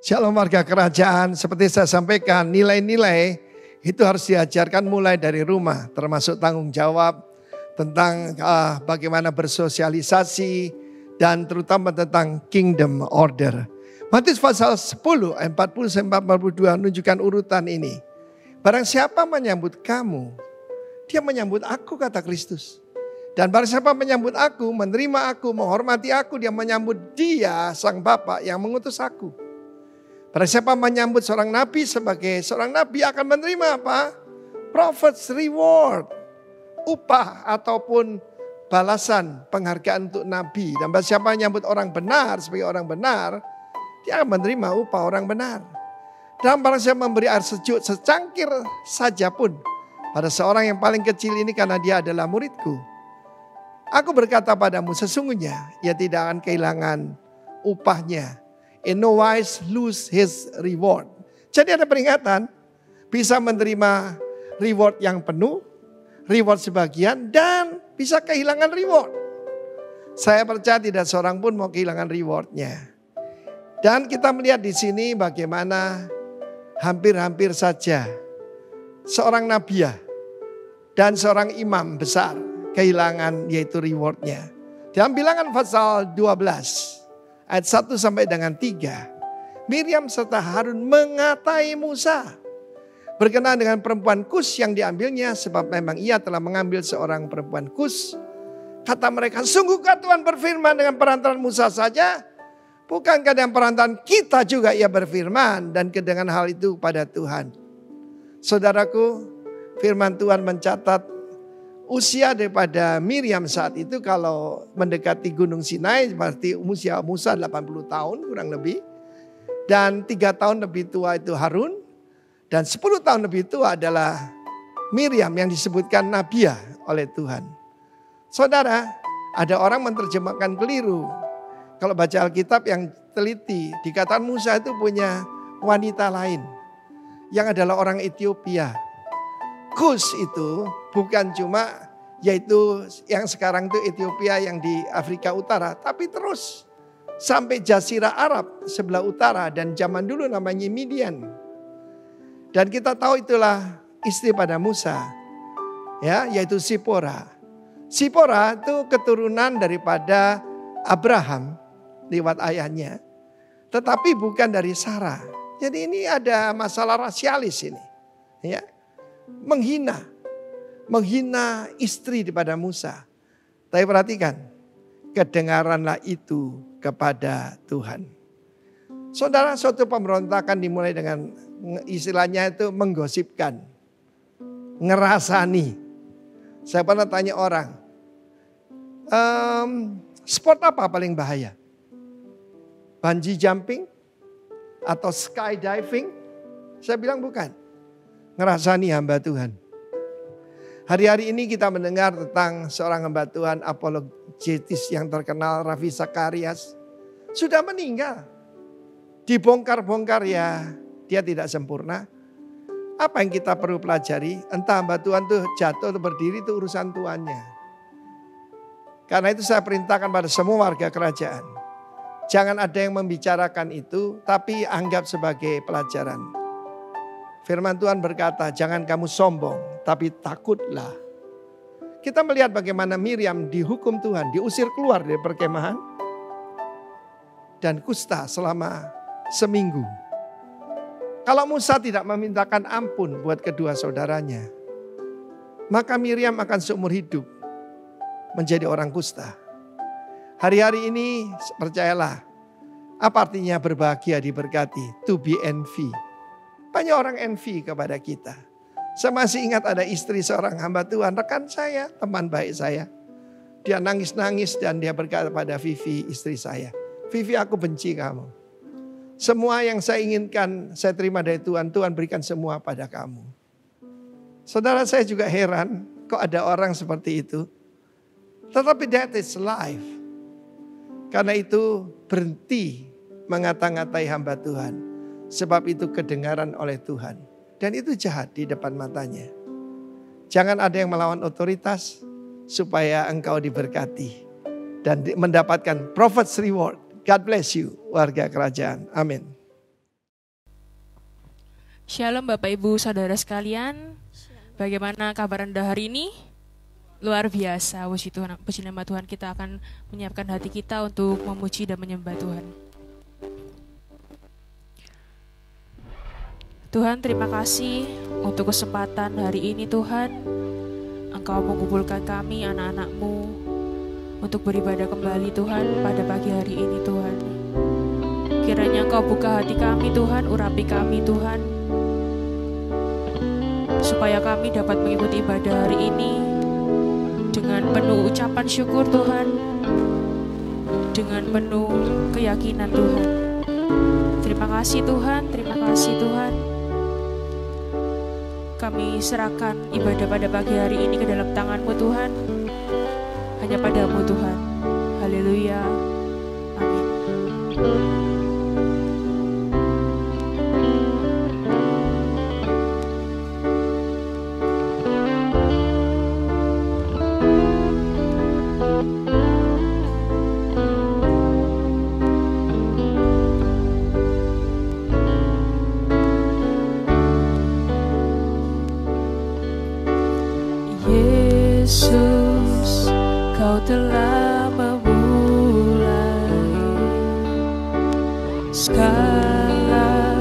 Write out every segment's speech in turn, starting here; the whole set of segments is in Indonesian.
Shalom warga kerajaan, seperti saya sampaikan, nilai-nilai itu harus diajarkan mulai dari rumah, termasuk tanggung jawab tentang bagaimana bersosialisasi dan terutama tentang kingdom order. Matius pasal 10 ayat 40-42 menunjukkan urutan ini. Barang siapa menyambut kamu, dia menyambut aku, kata Kristus. Dan barang siapa menyambut aku, menerima aku, menghormati aku, dia menyambut dia, sang Bapa yang mengutus aku. Barang siapa menyambut seorang nabi sebagai seorang nabi akan menerima apa? Prophet's reward. Upah ataupun balasan penghargaan untuk nabi. Dan barang siapa menyambut orang benar sebagai orang benar, dia akan menerima upah orang benar. Dan barang siapa memberi air sejuk secangkir saja pun pada seorang yang paling kecil ini karena dia adalah muridku, aku berkata padamu, sesungguhnya ia tidak akan kehilangan upahnya. In no wise lose his reward. Jadi ada peringatan, bisa menerima reward yang penuh, reward sebagian, dan bisa kehilangan reward. Saya percaya tidak seorang pun mau kehilangan rewardnya. Dan kita melihat di sini bagaimana hampir-hampir saja seorang nabiah dan seorang imam besar kehilangan yaitu rewardnya. Dalam Bilangan pasal 12 ayat 1 sampai dengan 3. Miriam serta Harun mengatai Musa berkenaan dengan perempuan Kus yang diambilnya, sebab memang ia telah mengambil seorang perempuan Kus. Kata mereka, sungguhkah Tuhan berfirman dengan perantaran Musa saja? Bukankah dengan perantaran kita juga ia berfirman? Dan kedengaran hal itu pada Tuhan. Saudaraku, firman Tuhan mencatat usia daripada Miriam saat itu kalau mendekati Gunung Sinai berarti usia Musa 80 tahun kurang lebih. Dan 3 tahun lebih tua itu Harun. Dan 10 tahun lebih tua adalah Miriam yang disebutkan nabiah oleh Tuhan. Saudara, ada orang menerjemahkan keliru. Kalau baca Alkitab yang teliti, dikatakan Musa itu punya wanita lain. Yang adalah orang Ethiopia. Kus itu bukan cuma yaitu yang sekarang itu Ethiopia yang di Afrika Utara. Tapi terus sampai Jazirah Arab sebelah utara dan zaman dulu namanya Midian. Dan kita tahu itulah istri pada Musa. Ya, yaitu Sipora. Sipora itu keturunan daripada Abraham lewat ayahnya. Tetapi bukan dari Sarah. Jadi ini ada masalah rasialis ini. Ya. Menghina istri daripada Musa. Tapi perhatikan, kedengaranlah itu kepada Tuhan. Saudara, suatu pemberontakan dimulai dengan istilahnya itu menggosipkan, ngerasani. Saya pernah tanya orang, sport apa paling bahaya? Bungee jumping atau skydiving? Saya bilang bukan. Ngerasani hamba Tuhan. Hari-hari ini kita mendengar tentang seorang hamba Tuhan apologetis yang terkenal, Ravi Zacharias. Sudah meninggal. Dibongkar-bongkar ya, dia tidak sempurna. Apa yang kita perlu pelajari? Entah hamba Tuhan itu jatuh atau berdiri itu urusan tuannya. Karena itu saya perintahkan pada semua warga kerajaan. Jangan ada yang membicarakan itu, tapi anggap sebagai pelajaran. Firman Tuhan berkata, jangan kamu sombong, tapi takutlah. Kita melihat bagaimana Miriam dihukum Tuhan, diusir keluar dari perkemahan. Dan kusta selama seminggu. Kalau Musa tidak memintakan ampun buat kedua saudaranya, maka Miriam akan seumur hidup menjadi orang kusta. Hari-hari ini percayalah, apa artinya berbahagia diberkati, to be envy. Banyak orang envy kepada kita. Saya masih ingat ada istri seorang hamba Tuhan, rekan saya, teman baik saya. Dia nangis-nangis dan dia berkata pada Vivi, istri saya, Vivi, aku benci kamu. Semua yang saya inginkan saya terima dari Tuhan, Tuhan berikan semua pada kamu. Saudara, saya juga heran kok ada orang seperti itu. Tetapi that is life. Karena itu berhenti mengata-ngatai hamba Tuhan. Sebab itu kedengaran oleh Tuhan. Dan itu jahat di depan matanya. Jangan ada yang melawan otoritas supaya engkau diberkati. Dan mendapatkan prophet's reward. God bless you warga kerajaan. Amin. Shalom Bapak Ibu Saudara sekalian. Bagaimana kabar Anda hari ini? Luar biasa. Puji nama Tuhan, kita akan menyiapkan hati kita untuk memuji dan menyembah Tuhan. Tuhan, terima kasih untuk kesempatan hari ini Tuhan. Engkau mengumpulkan kami anak-anak-Mu untuk beribadah kembali Tuhan pada pagi hari ini Tuhan. Kiranya Engkau buka hati kami Tuhan, urapi kami Tuhan, supaya kami dapat mengikuti ibadah hari ini dengan penuh ucapan syukur Tuhan, dengan penuh keyakinan Tuhan. Terima kasih Tuhan, terima kasih Tuhan. Kami serahkan ibadah pada pagi hari ini ke dalam tangan-Mu Tuhan. Hanya pada-Mu Tuhan. Haleluya. Amin. Yesus, Kau telah memulai segala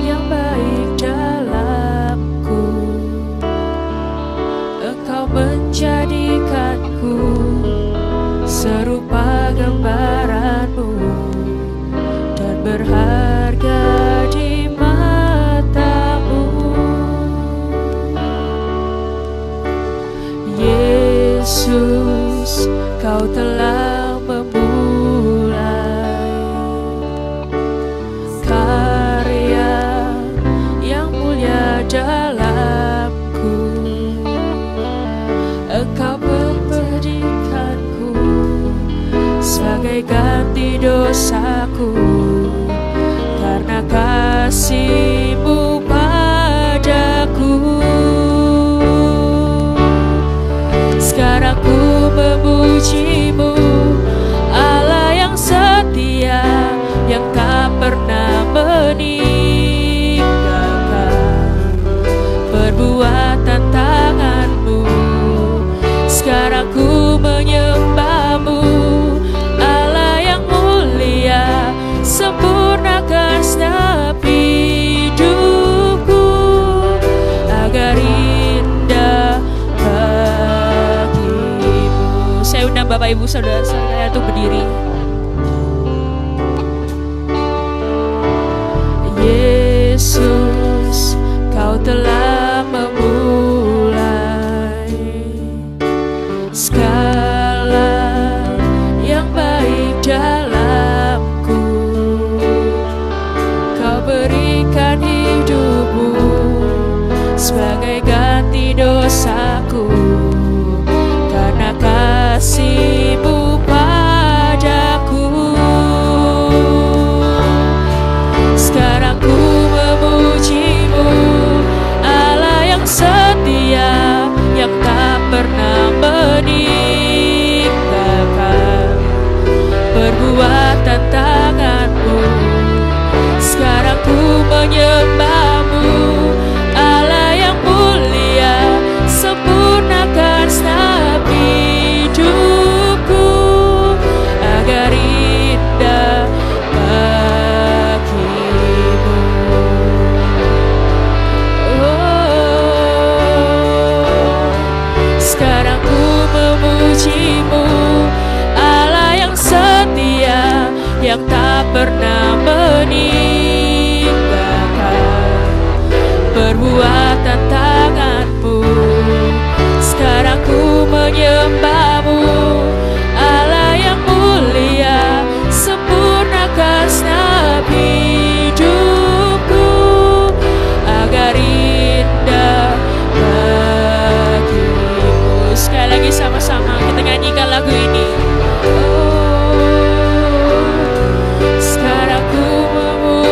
yang baik dalamku. Engkau menjadikanku serupa gambaran-Mu dan berharga di mata-Mu. Yesus, Kau telah memulai karya yang mulia dalamku. Engkau memberikanku sebagai ganti dosaku, karena kasih-Mu padaku. Sekarang ku memuji-Mu, Allah yang setia, yang tak pernah meninggalkan perbuatan tangan-Mu. Sekarang ku menyembah-Mu, Allah yang mulia, sempurnakan segenap hidupku agar indah bagimu. Saya undang Bapak Ibu Saudara saya untuk berdiri. Yesus, Kau telah memulai segala yang baik dalamku. Kau berikan hidup-Mu sebagai ganti dosaku, karena kasih-Mu padaku. Sekarang ku memuji-Mu, Allah yang setia, yang tak pernah meninggalkan perbuatan tangan-Mu. Sekarang ku menyembah-Mu, Allah yang mulia, sempurnakan segenap hidupku agar indah bagimu. Sekarang ku memuji-Mu, Allah yang setia, yang tak pernah meninggalkan perbuatan tangan-Mu. Sekarang ku menyembah-Mu, Allah yang mulia, sempurnakan segenap hidupku agar indah bagimu. Sekali lagi sama-sama kita nyanyikan lagu ini. Sekarang ku memuji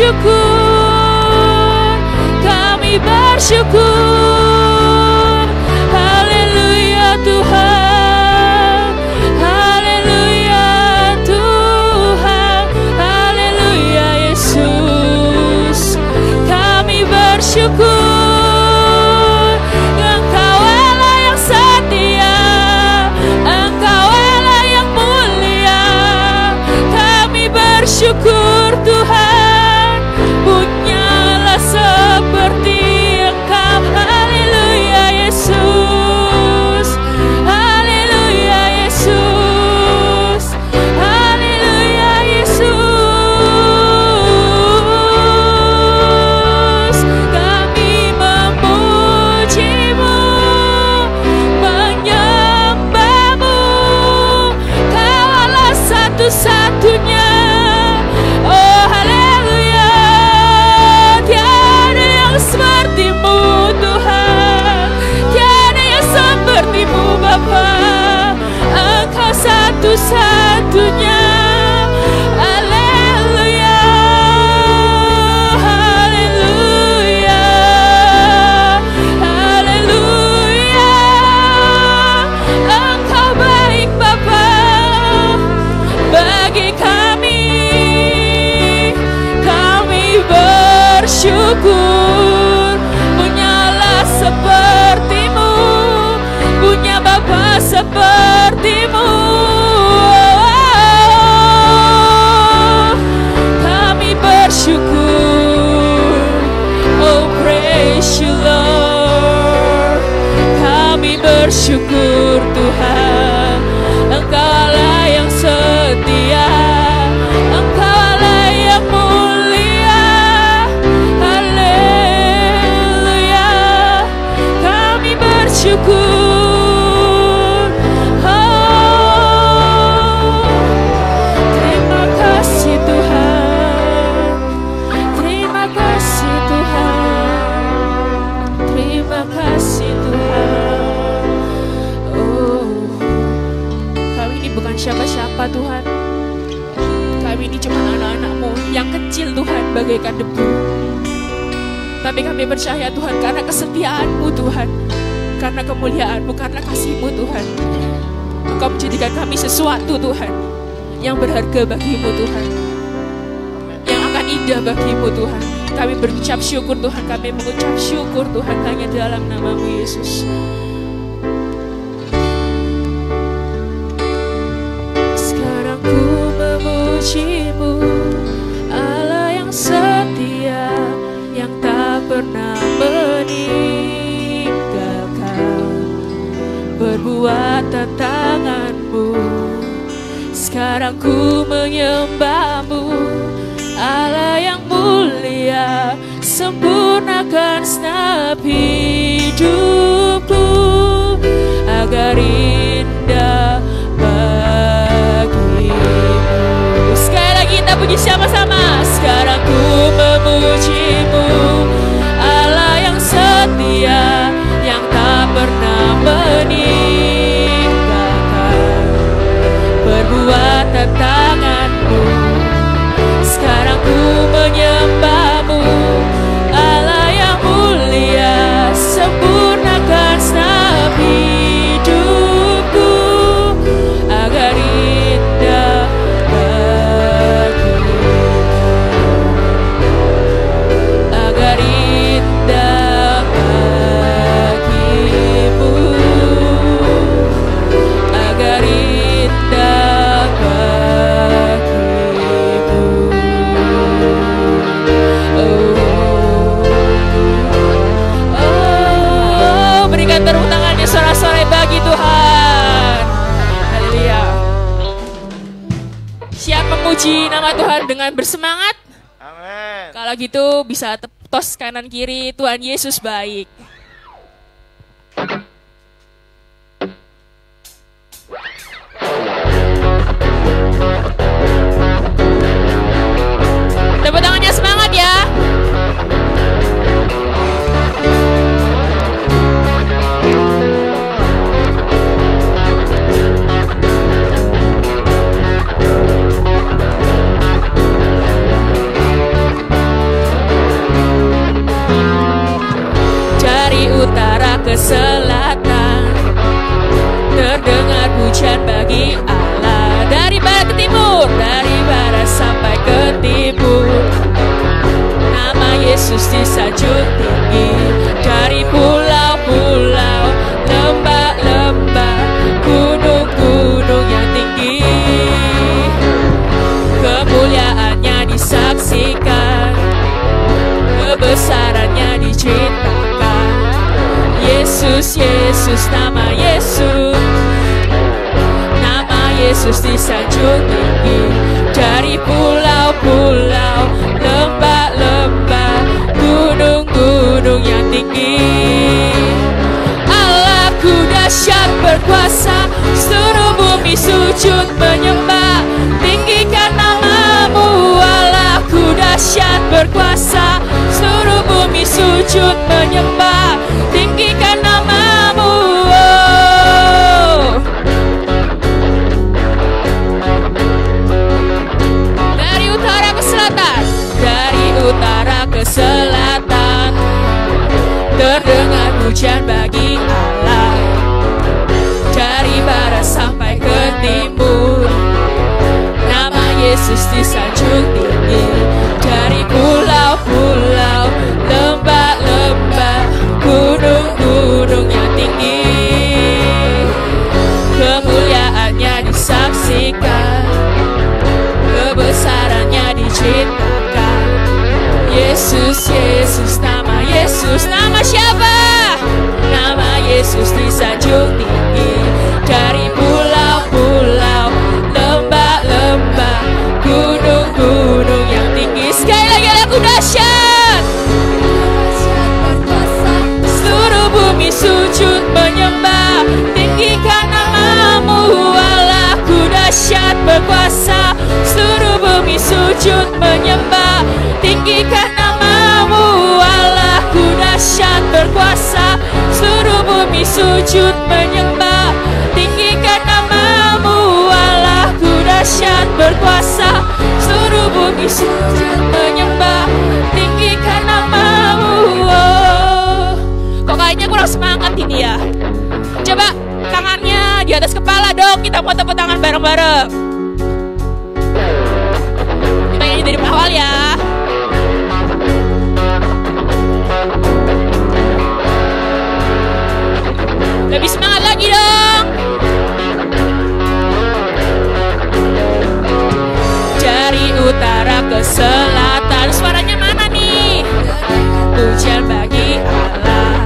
bersyukur, kami bersyukur. Haleluya Tuhan, haleluya Tuhan, haleluya Yesus. Kami bersyukur, Engkau Allah yang setia, Engkau Allah yang mulia. Kami bersyukur Tuhan, punyalah seperti Engkau. Haleluya Yesus, haleluya Yesus, haleluya Yesus. Kami memuji-Mu, menyembah-Mu, Kau Allah satu-satunya. Oh haleluya, tiada yang seperti-Mu Tuhan, tiada yang seperti-Mu Bapa. Engkau satu-satunya. Haleluya, haleluya, haleluya. Engkau baik Bapa bagi kami. Kami bersyukur, punyalah seperti-Mu, punya Bapa seperti-Mu. Kami bersyukur, oh praise you Lord. Kami bersyukur Tuhan, Engkau Allah yang setia, Engkau Allah yang mulia. Haleluya, kami bersyukur. Oh, terima kasih Tuhan, terima kasih Tuhan, terima kasih Tuhan. Oh, kami ini bukan siapa-siapa Tuhan, kami ini cuma anak-anak-Mu yang kecil Tuhan, bagaikan debu. Tapi kami percaya Tuhan, karena kesetiaan-Mu Tuhan, karena kemuliaan-Mu, karena kasih-Mu Tuhan, Engkau menjadikan kami sesuatu Tuhan yang berharga bagi-Mu Tuhan, yang akan indah bagi-Mu Tuhan. Kami berucap syukur Tuhan, kami mengucap syukur Tuhan hanya dalam nama-Mu Yesus. Sekarang ku memuji-Mu, Allah yang setia, yang tak pernah meninggalkan perbuatan tangan-Mu. Sekarang ku menyembah-Mu, Allah yang mulia, sempurnakan segenap hidupku agar indah bagimu. Sekali lagi kita puji sama-sama. Sekarang ku memuji-Mu, Allah yang setia, yang tak pernah meninggalkan perbuatan tangan-Mu. Sekarang ku menyembah-Mu, Allah yang mulia, sempurnakan segenap hidupku agar indah bagimu, agar indah bagimu, agar indah bagimu. Oh, berikan tepuk tangannya sorak-sorai bagi Tuhan. Haleluya. Siap memuji nama Tuhan dengan bersemangat? Amin. Kalau gitu bisa tos kanan kiri, Tuhan Yesus baik. Tepuk tangannya semangat ya. Yesus di sanjung tinggi, dari pulau-pulau, lembah-lembah, gunung-gunung yang tinggi. Kemuliaannya disaksikan, kebesarannya diceritakan. Yesus, Yesus, nama Yesus, nama Yesus di sanjung tinggi, dari pulau-pulau, lembah-lembah, gunung-gunung yang tinggi. Allahku dahsyat berkuasa, seluruh bumi sujud menyembah, tinggikan namamu. Allahku dahsyat berkuasa, seluruh bumi sujud menyembah, tinggikan namamu. Dari utara ke selatan, dari utara ke selatan, terdengar pujian bagi Allah. Dari barat sampai ke timur, nama Yesus di sanjung tinggi, dari pulau-pulau, lembah-lembah, gunung-gunung yang tinggi. Kemuliaannya disaksikan, kebesarannya diceritakan. Yesus, Yesus, nama Yesus, nama siapa? Nama Yesus di sanjung tinggi, dari pulau-pulau, lembah-lembah, gunung-gunung yang tinggi. Sekali lagi, Allahku dahsyat, seluruh bumi sujud menyembah, tinggikan namamu. Allahku dahsyat berkuasa, seluruh bumi sujud menyembah, tinggikan namamu. Allahku dahsyat berkuasa, seluruh bumi sujud menyembah, tinggikan namamu. Allahku dahsyat berkuasa, seluruh bumi sujud menyembah, tinggikan namamu. Kok kayaknya kurang semangat ini ya? Coba tangannya di atas kepala dong, kita mau tepuk tangan bareng-bareng. Kita nyanyi dari awal ya. Lebih semangat lagi dong. Dari utara ke selatan, suaranya mana nih? Pujian bagi Allah.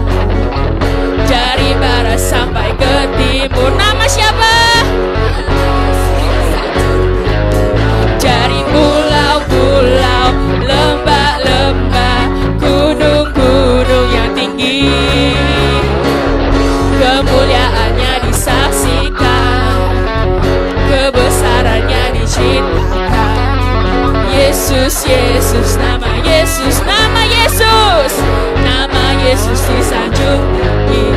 Dari barat sampai ke timur, nama siapa? Dari pulau-pulau, lembah-lembah, gunung-gunung yang tinggi. Kemuliaannya disaksikan, kebesarannya diceritakan. Yesus, Yesus, nama Yesus, nama Yesus, nama Yesus di sanjung tinggi,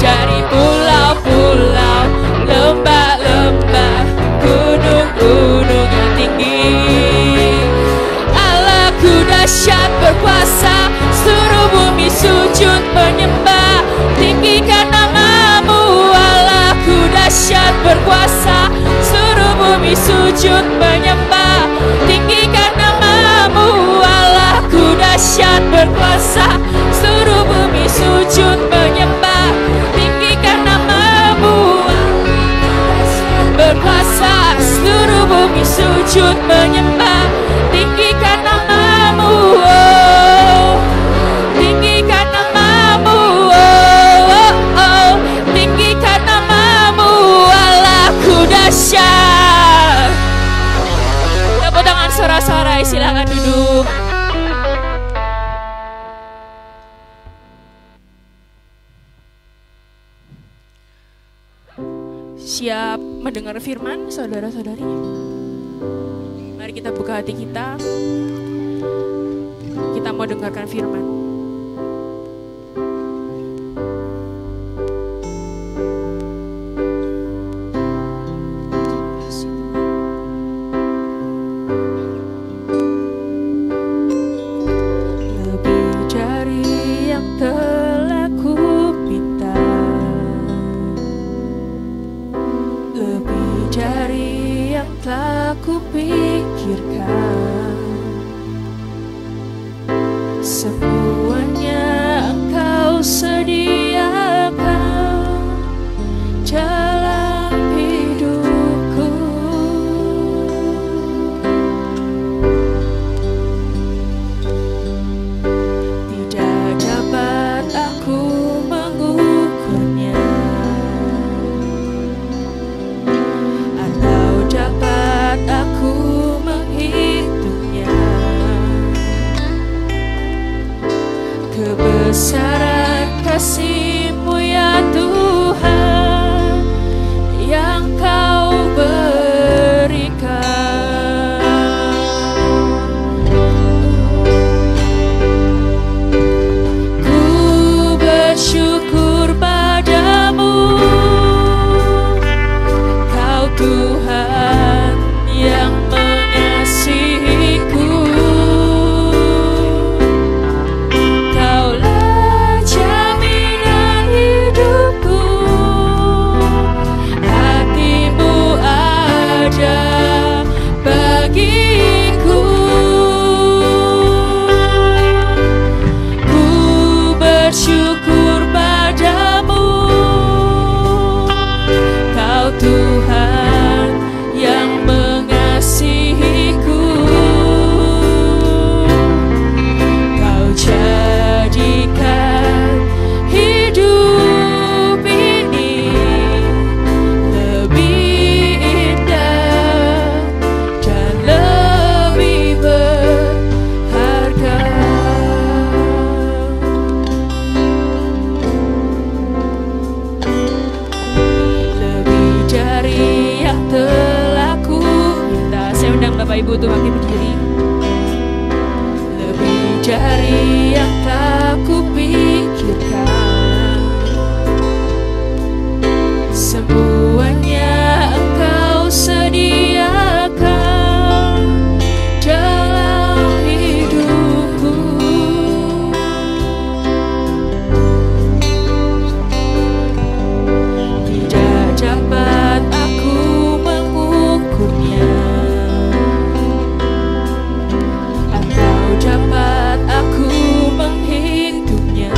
dari pulau-pulau, lembah-lembah, gunung-gunung yang tinggi. Allahku dahsyat berkuasa, seluruh bumi sujud menyembah, tinggikan namamu. Allahku dahsyat berkuasa, seluruh bumi sujud menyembah, tinggikan namamu. Allahku dahsyat berkuasa, seluruh bumi sujud menyembah, tinggikan namamu. Berkuasa, seluruh bumi sujud menyembah, tinggikan namamu. Tinggikan namamu. Tinggikan namamu. Allahku dahsyat. Tepuk tangan sorak-sorai, silakan duduk. Siap mendengar firman, saudara-saudari? Mari kita buka hati kita. Kita mau dengarkan firman. Kupikirkan semua Kebesaran kasih-Mu ya Tuhan yang Kau berikan. Ku bersyukur padamu, Kau Tuhan yang mengasihiku. Kaulah jaminan hidupku, hati-Mu ada bagiku. Ku bersyukur padamu, Kau Tuhan yang mengasihiku. Kau jadikan hidup ini lebih indah dan lebih berharga. Lebih dari yang telah ku minta. Saya undang Bapak Ibu untuk bangkit berdiri. Lebih dari yang tak kupikirkan, semuanya Engkau sediakan dalam hidupku. Tidak dapat aku mengukurnya, atau dapat aku menghitungnya.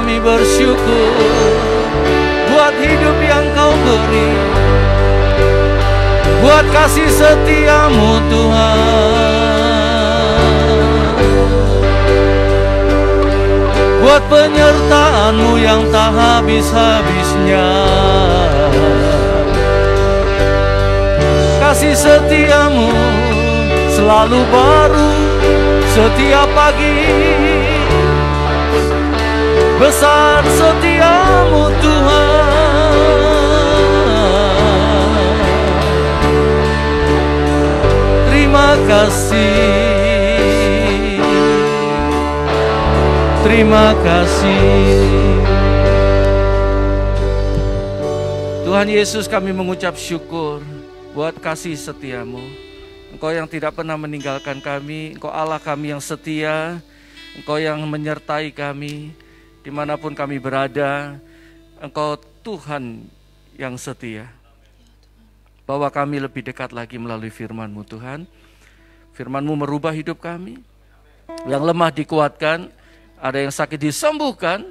kami bersyukur buat hidup yang Kau beri, buat kasih setiamu Tuhan, buat penyertaan-Mu yang tak habis-habisnya. Kasih setiamu selalu baru setiap pagi. Besar setiamu Tuhan. Terima kasih. Terima kasih. Tuhan Yesus, kami mengucap syukur buat kasih setiamu. Engkau yang tidak pernah meninggalkan kami. Engkau Allah kami yang setia. Engkau yang menyertai kami dimanapun kami berada. Engkau Tuhan yang setia. Bawa kami lebih dekat lagi melalui firman-Mu Tuhan. Firman-Mu merubah hidup kami. Yang lemah dikuatkan, ada yang sakit disembuhkan,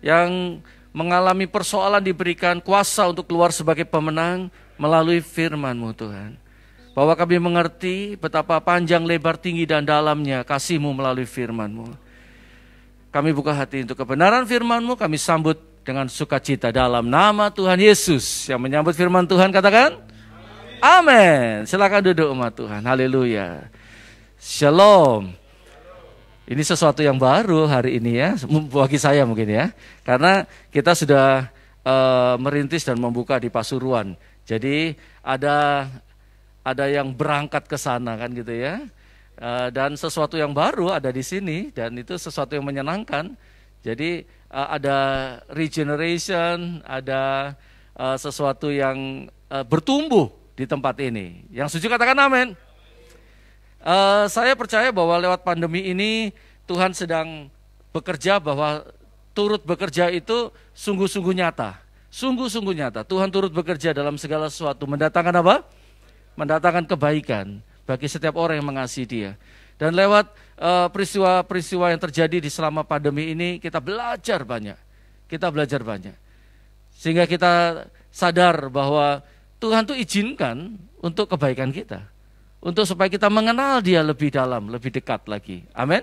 yang mengalami persoalan diberikan kuasa untuk keluar sebagai pemenang melalui firman-Mu Tuhan. Bahwa kami mengerti betapa panjang, lebar, tinggi, dan dalamnya kasih-Mu melalui firman-Mu. Kami buka hati untuk kebenaran firman-Mu, kami sambut dengan sukacita dalam nama Tuhan Yesus. Yang menyambut firman Tuhan katakan, amin. Silakan duduk umat Tuhan, haleluya. Shalom. Ini sesuatu yang baru hari ini ya, bagi saya mungkin ya. Karena kita sudah merintis dan membuka di Pasuruan. Jadi ada yang berangkat ke sana kan gitu ya. Dan sesuatu yang baru ada di sini dan itu sesuatu yang menyenangkan. Jadi ada regeneration, ada sesuatu yang bertumbuh di tempat ini. Yang setuju katakan amin. Saya percaya bahwa lewat pandemi ini Tuhan sedang bekerja, bahwa turut bekerja itu sungguh-sungguh nyata. Sungguh-sungguh nyata. Tuhan turut bekerja dalam segala sesuatu. Mendatangkan apa? Mendatangkan kebaikan bagi setiap orang yang mengasihi Dia. Dan lewat peristiwa-peristiwa yang terjadi di selama pandemi ini, kita belajar banyak. Kita belajar banyak. Sehingga kita sadar bahwa Tuhan tuh izinkan untuk kebaikan kita. Untuk supaya kita mengenal Dia lebih dalam, lebih dekat lagi. Amin.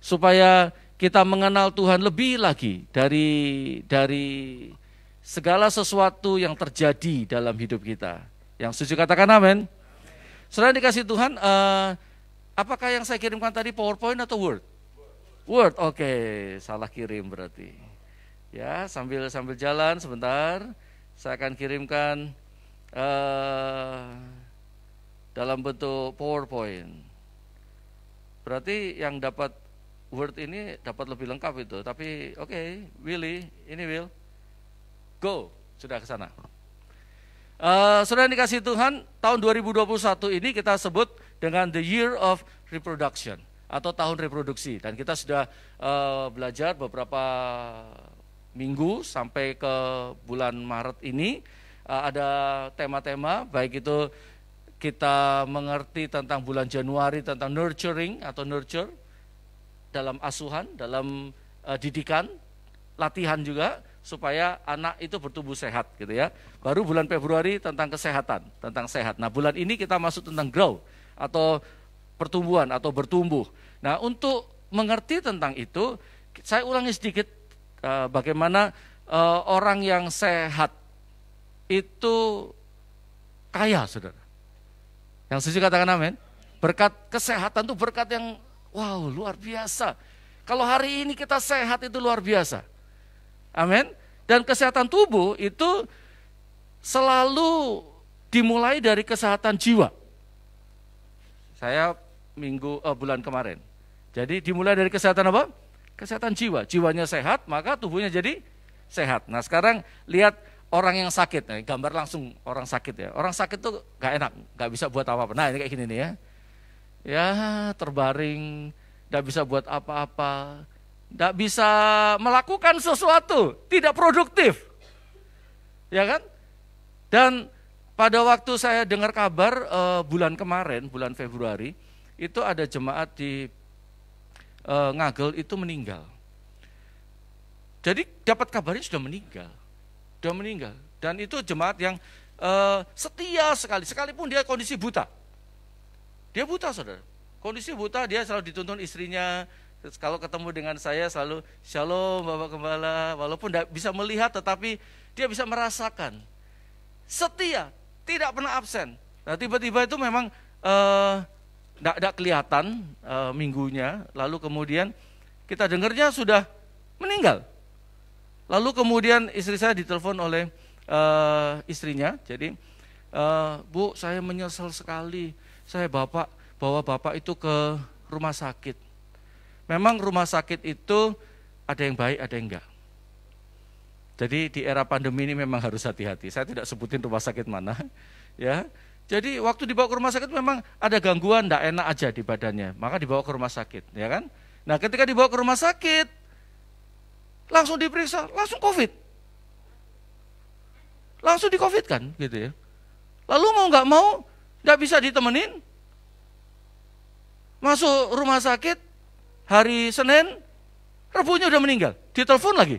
Supaya kita mengenal Tuhan lebih lagi dari segala sesuatu yang terjadi dalam hidup kita. Yang setuju katakan amin. Selain dikasih Tuhan, apakah yang saya kirimkan tadi PowerPoint atau Word? Word, oke, salah kirim berarti. Ya, sambil jalan sebentar, saya akan kirimkan dalam bentuk PowerPoint. Berarti yang dapat Word ini dapat lebih lengkap itu. Tapi oke, Willy, ini Will, go, sudah ke sana. Sudah dikasih Tuhan, tahun 2021 ini kita sebut dengan the year of reproduction atau tahun reproduksi. Dan kita sudah belajar beberapa minggu sampai ke bulan Maret ini ada tema-tema, baik itu kita mengerti tentang bulan Januari tentang nurturing atau nurture dalam asuhan, dalam didikan, latihan juga supaya anak itu bertumbuh sehat gitu ya. Baru bulan Februari tentang kesehatan, tentang sehat. Nah, bulan ini kita masuk tentang grow atau pertumbuhan atau bertumbuh. Nah, untuk mengerti tentang itu, saya ulangi sedikit bagaimana orang yang sehat itu kaya, Saudara. Yang setuju katakan amin. Berkat kesehatan itu berkat yang wow, luar biasa. Kalau hari ini kita sehat itu luar biasa. Amin. Dan kesehatan tubuh itu selalu dimulai dari kesehatan jiwa. Saya bulan kemarin. Jadi dimulai dari kesehatan apa? Kesehatan jiwa. Jiwanya sehat, maka tubuhnya jadi sehat. Nah, sekarang lihat orang yang sakit, nah, gambar langsung orang sakit ya. Orang sakit tuh gak enak, gak bisa buat apa-apa. Nah, ini kayak gini nih ya. Ya, terbaring, gak bisa buat apa-apa. Gak bisa melakukan sesuatu, tidak produktif. Ya kan? Dan pada waktu saya dengar kabar bulan kemarin, bulan Februari, itu ada jemaat di Ngagel itu meninggal. Jadi dapat kabarnya sudah meninggal. Dan itu jemaat yang setia sekali, sekalipun dia kondisi buta. Dia buta, saudara. Kondisi buta, dia selalu dituntun istrinya. Kalau ketemu dengan saya selalu, shalom Bapak Gembala. Walaupun tidak bisa melihat, tetapi dia bisa merasakan. Setia, tidak pernah absen. Nah tiba-tiba itu memang tidak kelihatan minggunya. Lalu kemudian kita dengarnya sudah meninggal. Lalu kemudian istri saya ditelepon oleh istrinya. Jadi, Bu, saya menyesal sekali. Saya bawa bapak itu ke rumah sakit. Memang rumah sakit itu ada yang baik, ada yang enggak. Jadi di era pandemi ini memang harus hati-hati. Saya tidak sebutin rumah sakit mana, ya. Jadi waktu dibawa ke rumah sakit memang ada gangguan, enggak enak aja di badannya. Maka dibawa ke rumah sakit, ya kan? Nah, ketika dibawa ke rumah sakit, langsung diperiksa, langsung COVID. Langsung di COVID kan, gitu ya. Lalu mau nggak mau, nggak bisa ditemenin. Masuk rumah sakit, hari Senin, Rabunya udah meninggal. Ditelepon lagi.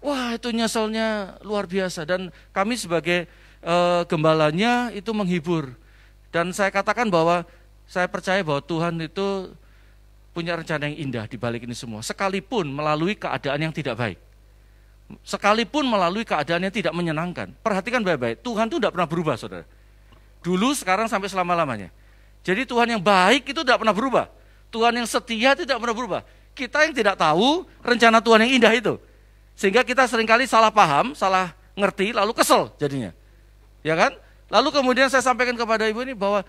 Wah, itu nyeselnya luar biasa. Dan kami sebagai gembalanya itu menghibur. Dan saya katakan bahwa saya percaya bahwa Tuhan itu punya rencana yang indah di balik ini semua. Sekalipun melalui keadaan yang tidak baik. Sekalipun melalui keadaan yang tidak menyenangkan. Perhatikan baik-baik, Tuhan itu tidak pernah berubah, saudara. Dulu, sekarang, sampai selama-lamanya. Jadi Tuhan yang baik itu tidak pernah berubah. Tuhan yang setia tidak pernah berubah. Kita yang tidak tahu rencana Tuhan yang indah itu. Sehingga kita seringkali salah paham, salah ngerti, lalu kesel jadinya. Ya kan? Lalu kemudian saya sampaikan kepada ibu ini bahwa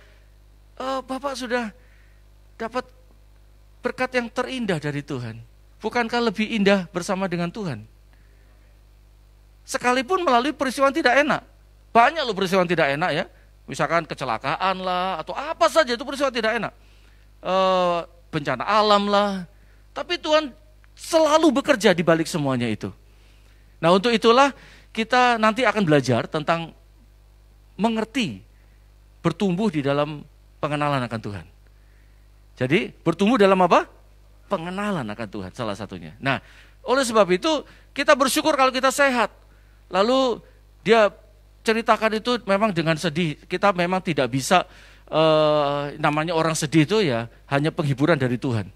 Bapak sudah dapat berkat yang terindah dari Tuhan. Bukankah lebih indah bersama dengan Tuhan? Sekalipun melalui peristiwa tidak enak. Banyak loh peristiwa tidak enak ya. Misalkan kecelakaan lah, atau apa saja itu peristiwa tidak enak. Bencana alam lah. Tapi Tuhan selalu bekerja di balik semuanya itu. Nah untuk itulah kita nanti akan belajar tentang mengerti, bertumbuh di dalam pengenalan akan Tuhan. Jadi bertumbuh dalam apa? Pengenalan akan Tuhan salah satunya. Nah oleh sebab itu kita bersyukur kalau kita sehat. Lalu dia ceritakan itu memang dengan sedih. Kita memang tidak bisa namanya orang sedih itu ya hanya penghiburan dari Tuhan,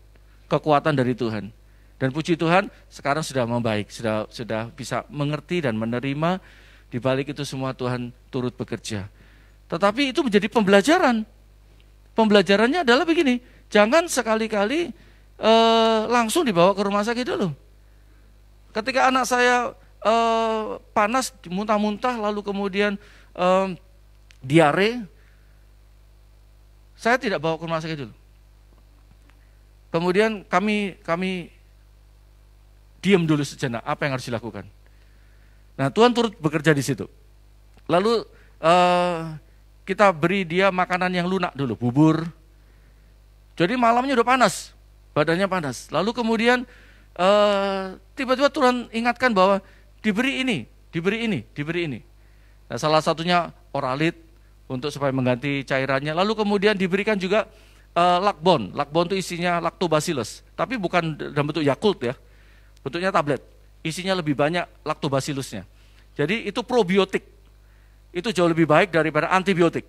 kekuatan dari Tuhan. Dan puji Tuhan sekarang sudah membaik, sudah bisa mengerti dan menerima di balik itu semua Tuhan turut bekerja. Tetapi itu menjadi pembelajaran. Pembelajarannya adalah begini, jangan sekali-kali langsung dibawa ke rumah sakit dulu. Ketika anak saya panas, muntah-muntah, lalu kemudian diare, saya tidak bawa ke rumah sakit dulu. Kemudian kami diam dulu sejenak, apa yang harus dilakukan. Nah Tuhan turut bekerja di situ. Lalu kita beri dia makanan yang lunak dulu, bubur. Jadi malamnya udah panas, badannya panas. Lalu kemudian tiba-tiba Tuhan ingatkan bahwa diberi ini. Nah, salah satunya Oralit untuk supaya mengganti cairannya. Lalu kemudian diberikan juga Lakbon. Lakbon itu isinya Lactobacillus, tapi bukan dalam bentuk Yakult ya, bentuknya tablet. Isinya lebih banyak Lactobacillusnya. Jadi itu probiotik. Itu jauh lebih baik daripada antibiotik.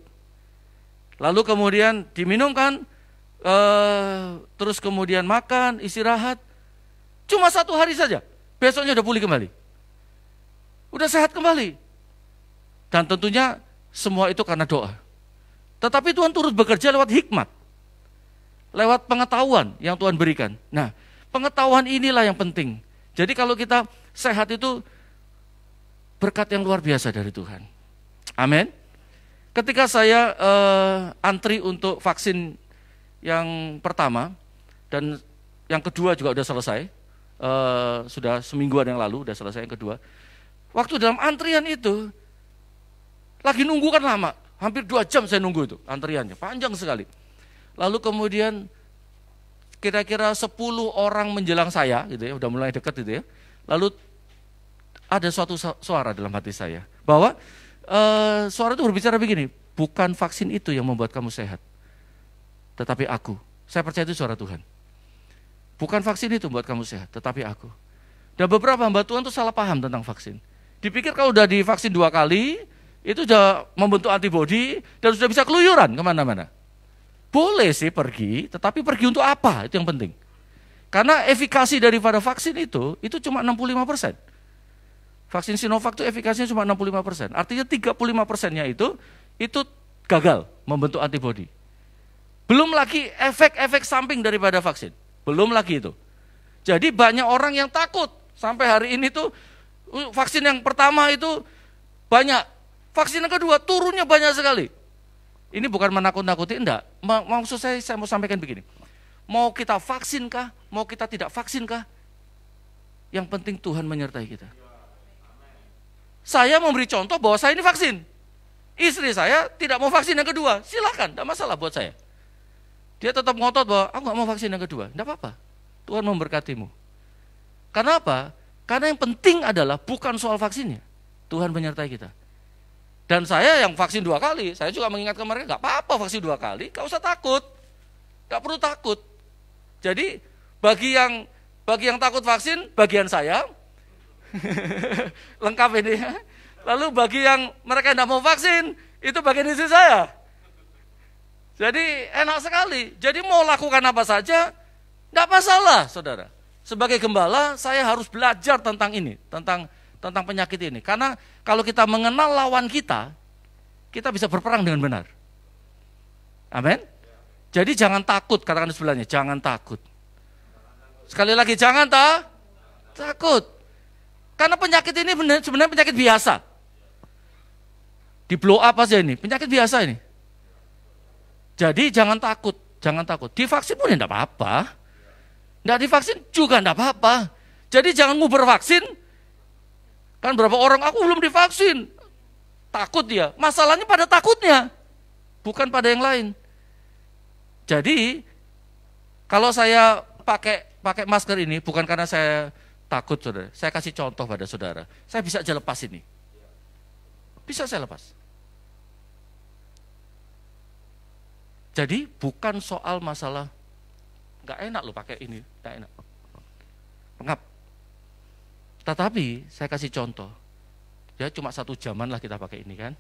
Lalu kemudian diminumkan, terus kemudian makan, istirahat. Cuma 1 hari saja, besoknya udah pulih kembali. Udah sehat kembali. Dan tentunya semua itu karena doa. Tetapi Tuhan turut bekerja lewat hikmat. Lewat pengetahuan yang Tuhan berikan. Nah, pengetahuan inilah yang penting. Jadi kalau kita sehat itu berkat yang luar biasa dari Tuhan. Amin. Ketika saya antri untuk vaksin yang pertama, dan yang kedua juga udah selesai, sudah semingguan yang lalu udah selesai yang kedua. Waktu dalam antrian itu, lagi nunggu kan lama, hampir 2 jam saya nunggu itu, antriannya, panjang sekali. Lalu kemudian kira-kira 10 orang menjelang saya, gitu ya, udah mulai dekat gitu ya. Lalu ada suatu suara dalam hati saya, bahwa suara itu berbicara begini, bukan vaksin itu yang membuat kamu sehat, tetapi aku. Saya percaya itu suara Tuhan. Bukan vaksin itu buat kamu sehat, tetapi aku. Dan beberapa hamba Tuhan tuh salah paham tentang vaksin. Dipikir kalau udah divaksin 2 kali, itu sudah membentuk antibodi dan sudah bisa keluyuran kemana-mana. Boleh sih pergi, tetapi pergi untuk apa? Itu yang penting. Karena efikasi daripada vaksin itu cuma 65%. Vaksin Sinovac itu efikasinya cuma 65%. Artinya 35%-nya itu gagal membentuk antibodi. Belum lagi efek-efek samping daripada vaksin. Belum lagi itu. Jadi banyak orang yang takut. Sampai hari ini tuh vaksin yang pertama itu banyak. Vaksin yang kedua turunnya banyak sekali. Ini bukan menakut-nakuti, enggak. Maksud saya mau sampaikan begini. Mau kita vaksin kah? Mau kita tidak vaksin kah? Yang penting Tuhan menyertai kita. Saya memberi contoh bahwa saya ini vaksin. Istri saya tidak mau vaksin yang kedua. Silakan, enggak masalah buat saya. Dia tetap ngotot bahwa aku nggak mau vaksin yang kedua. Enggak apa-apa. Tuhan memberkatimu. Karena apa? Karena yang penting adalah bukan soal vaksinnya. Tuhan menyertai kita. Dan saya yang vaksin 2 kali, saya juga mengingatkan mereka, nggak apa-apa vaksin 2 kali, nggak usah takut. Nggak perlu takut. Jadi bagi yang takut vaksin, bagian saya. Lengkap ini. Lalu bagi yang mereka nggak mau vaksin, itu bagian istri saya. Jadi enak sekali. Jadi mau lakukan apa saja, nggak masalah, saudara. Sebagai gembala, saya harus belajar tentang ini, tentang penyakit ini. Karena kalau kita mengenal lawan kita bisa berperang dengan benar. Amin. Jadi jangan takut, katakan di sebelahnya, jangan takut. Sekali lagi, jangan takut. Karena penyakit ini sebenarnya penyakit biasa. Di blow up aja ini, penyakit biasa ini. Jadi jangan takut, jangan takut. Divaksin pun ya enggak apa-apa. Enggak divaksin juga enggak apa-apa. Jadi jangan nguber vaksin. Kan berapa orang, aku belum divaksin. Takut dia. Masalahnya pada takutnya. Bukan pada yang lain. Jadi, kalau saya pakai masker ini, bukan karena saya takut, saudara. Saya kasih contoh pada saudara. Saya bisa aja lepas ini. Bisa saya lepas. Jadi bukan soal masalah nggak enak lo pakai ini, nggak enak, pengap. Tetapi saya kasih contoh, ya cuma 1 jaman lah kita pakai ini kan,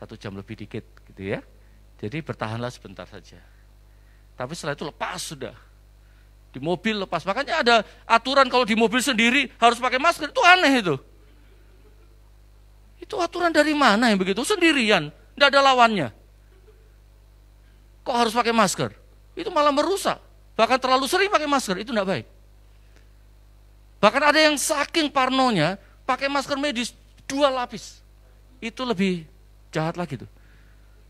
1 jam lebih dikit gitu ya. Jadi bertahanlah sebentar saja. Tapi setelah itu lepas sudah. Di mobil lepas, makanya ada aturan kalau di mobil sendiri harus pakai masker, itu aneh itu. Itu aturan dari mana yang begitu? Sendirian, nggak ada lawannya. Kok harus pakai masker? Itu malah merusak. Bahkan terlalu sering pakai masker, itu enggak baik. Bahkan ada yang saking parnonya, pakai masker medis 2 lapis. Itu lebih jahat lagi tuh.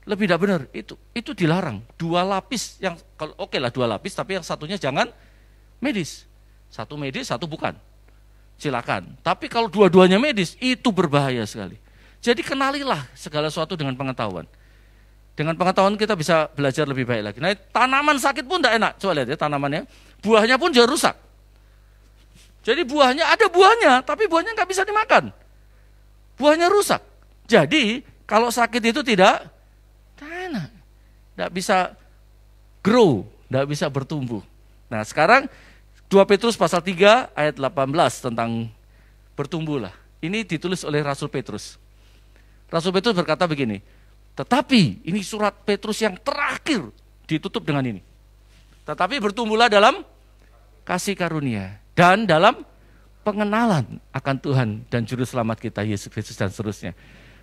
Lebih tidak benar, itu dilarang. 2 lapis, yang oke lah 2 lapis, tapi yang satunya jangan medis. 1 medis, 1 bukan. Silakan. Tapi kalau dua-duanya medis, itu berbahaya sekali. Jadi kenalilah segala sesuatu dengan pengetahuan. Dengan pengetahuan kita bisa belajar lebih baik lagi. Nah, tanaman sakit pun tidak enak. Coba lihat ya tanamannya. Buahnya pun juga rusak. Jadi buahnya, ada buahnya, tapi buahnya nggak bisa dimakan. Buahnya rusak. Jadi, kalau sakit itu tidak enak. Tidak bisa grow, tidak bisa bertumbuh. Nah, sekarang 2 Petrus pasal 3 ayat 18 tentang bertumbuhlah. Ini ditulis oleh Rasul Petrus. Rasul Petrus berkata begini, tetapi ini surat Petrus yang terakhir ditutup dengan ini. Tetapi bertumbuhlah dalam kasih karunia dan dalam pengenalan akan Tuhan dan Juru Selamat kita Yesus Kristus dan seterusnya.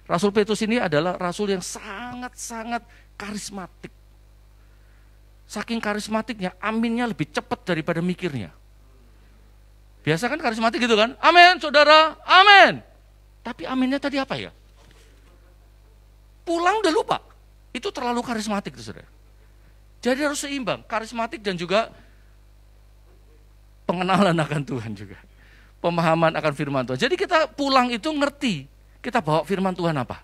Rasul Petrus ini adalah rasul yang sangat-sangat karismatik. Saking karismatiknya, aminnya lebih cepat daripada mikirnya. Biasa kan karismatik gitu kan? Amin, saudara, amin. Tapi aminnya tadi apa ya? Pulang udah lupa. Itu terlalu karismatik tuh, saudara. Jadi harus seimbang, karismatik dan juga pengenalan akan Tuhan juga. Pemahaman akan firman Tuhan. Jadi kita pulang itu ngerti, kita bawa firman Tuhan apa.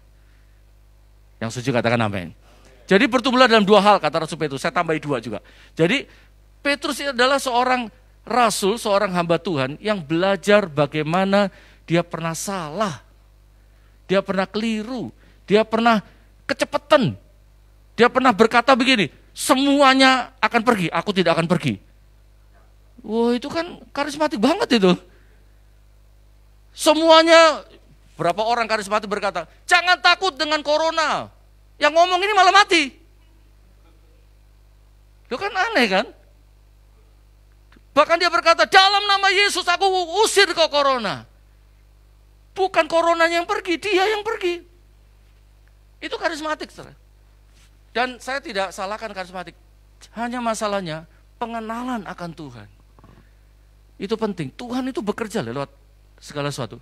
Yang setuju katakan amin. Jadi bertumbuhlah dalam 2 hal, kata Rasul Petrus. Saya tambahi 2 juga. Jadi Petrus adalah seorang rasul, seorang hamba Tuhan yang belajar bagaimana dia pernah salah. Dia pernah keliru. Dia pernah kecepatan. Dia pernah berkata begini, semuanya akan pergi, aku tidak akan pergi. Wah, itu kan karismatik banget itu. Semuanya, berapa orang karismatik berkata, jangan takut dengan corona. Yang ngomong ini malah mati. Itu kan aneh kan? Bahkan dia berkata, dalam nama Yesus aku usir ke corona. Bukan coronanya yang pergi, dia yang pergi. Itu karismatik, saudara. Dan saya tidak salahkan karismatik. Hanya masalahnya pengenalan akan Tuhan. Itu penting. Tuhan itu bekerja lewat segala sesuatu.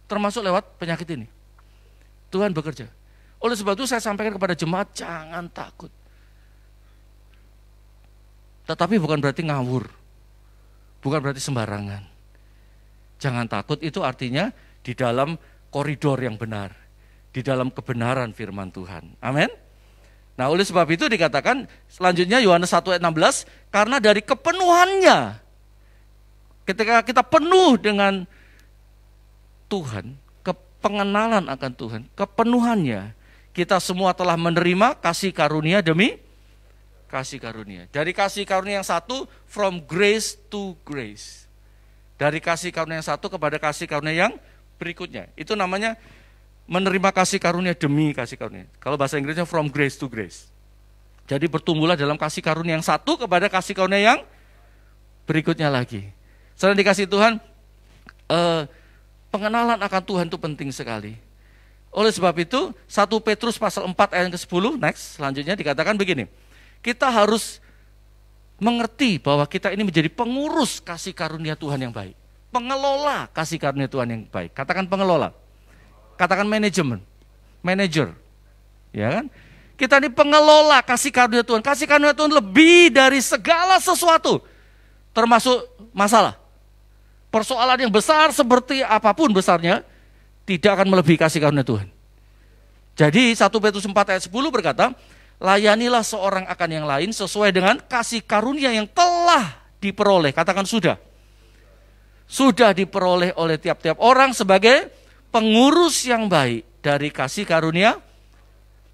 Termasuk lewat penyakit ini. Tuhan bekerja. Oleh sebab itu saya sampaikan kepada jemaat, jangan takut. Tetapi bukan berarti ngawur. Bukan berarti sembarangan. Jangan takut itu artinya di dalam koridor yang benar. Di dalam kebenaran firman Tuhan. Amin. Nah, oleh sebab itu dikatakan selanjutnya Yohanes 1 ayat 16, karena dari kepenuhannya, ketika kita penuh dengan Tuhan, kepengenalan akan Tuhan, kepenuhannya, kita semua telah menerima kasih karunia demi kasih karunia. Dari kasih karunia yang satu, from grace to grace. Dari kasih karunia yang satu kepada kasih karunia yang berikutnya. Itu namanya menerima kasih karunia demi kasih karunia. Kalau bahasa Inggrisnya from grace to grace. Jadi bertumbuhlah dalam kasih karunia yang satu kepada kasih karunia yang berikutnya lagi. Selain dikasih Tuhan, pengenalan akan Tuhan itu penting sekali. Oleh sebab itu, 1 Petrus pasal 4 ayat ke-10, next, selanjutnya dikatakan begini. Kita harus mengerti bahwa kita ini menjadi pengurus kasih karunia Tuhan yang baik. Pengelola kasih karunia Tuhan yang baik. Katakan pengelola. Katakan manajemen, manager, ya kan? Kita ini pengelola kasih karunia Tuhan. Kasih karunia Tuhan lebih dari segala sesuatu, termasuk masalah. Persoalan yang besar seperti apapun besarnya, tidak akan melebihi kasih karunia Tuhan. Jadi 1 Petrus 4 ayat 10 berkata, layanilah seorang akan yang lain sesuai dengan kasih karunia yang telah diperoleh. Katakan sudah. Sudah diperoleh oleh tiap-tiap orang sebagai pengurus yang baik dari kasih karunia,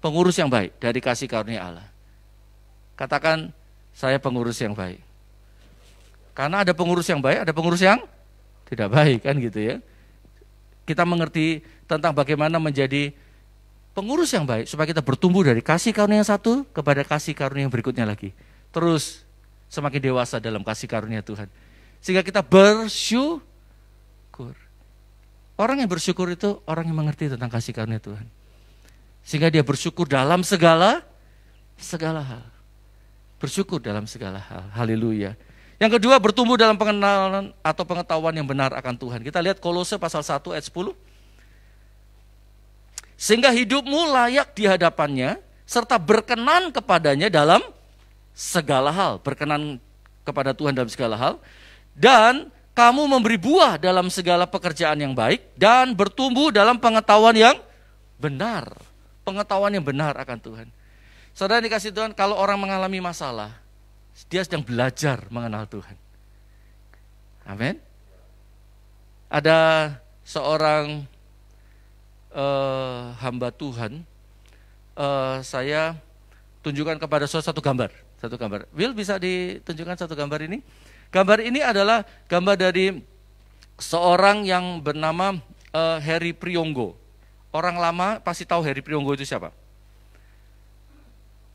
pengurus yang baik dari kasih karunia Allah. Katakan, saya pengurus yang baik. Karena ada pengurus yang baik, ada pengurus yang tidak baik, kan gitu ya. Kita mengerti tentang bagaimana menjadi pengurus yang baik, supaya kita bertumbuh dari kasih karunia yang satu kepada kasih karunia yang berikutnya lagi. Terus semakin dewasa dalam kasih karunia Tuhan. Sehingga kita bersyukur. Orang yang bersyukur itu orang yang mengerti tentang kasih karunia Tuhan. Sehingga dia bersyukur dalam segala hal. Bersyukur dalam segala hal. Haleluya. Yang kedua, bertumbuh dalam pengenalan atau pengetahuan yang benar akan Tuhan. Kita lihat Kolose pasal 1 ayat 10. Sehingga hidupmu layak di hadapannya, serta berkenan kepadanya dalam segala hal. Berkenan kepada Tuhan dalam segala hal. Dan kamu memberi buah dalam segala pekerjaan yang baik dan bertumbuh dalam pengetahuan yang benar. Pengetahuan yang benar akan Tuhan. Saudara dikasih Tuhan, kalau orang mengalami masalah, dia sedang belajar mengenal Tuhan. Amin. Ada seorang hamba Tuhan, saya tunjukkan kepada satu gambar. Will, bisa ditunjukkan satu gambar ini? Gambar ini adalah gambar dari seorang yang bernama Heri Priyonggo. Orang lama pasti tahu Heri Priyonggo itu siapa?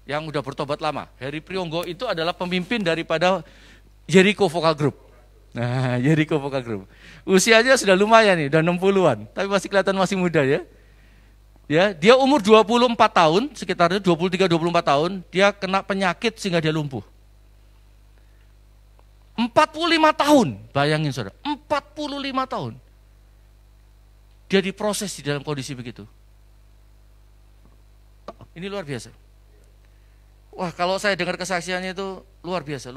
Yang udah bertobat lama. Heri Priyonggo itu adalah pemimpin daripada Jericho Vocal Group. Nah, Jericho Vocal Group. Usianya sudah lumayan nih, udah 60-an, tapi masih kelihatan masih muda ya. Ya, dia umur 24 tahun, sekitar 23-24 tahun, dia kena penyakit sehingga dia lumpuh. 45 tahun, bayangin saudara, 45 tahun. Dia diproses di dalam kondisi begitu. Ini luar biasa. Wah, kalau saya dengar kesaksiannya itu luar biasa.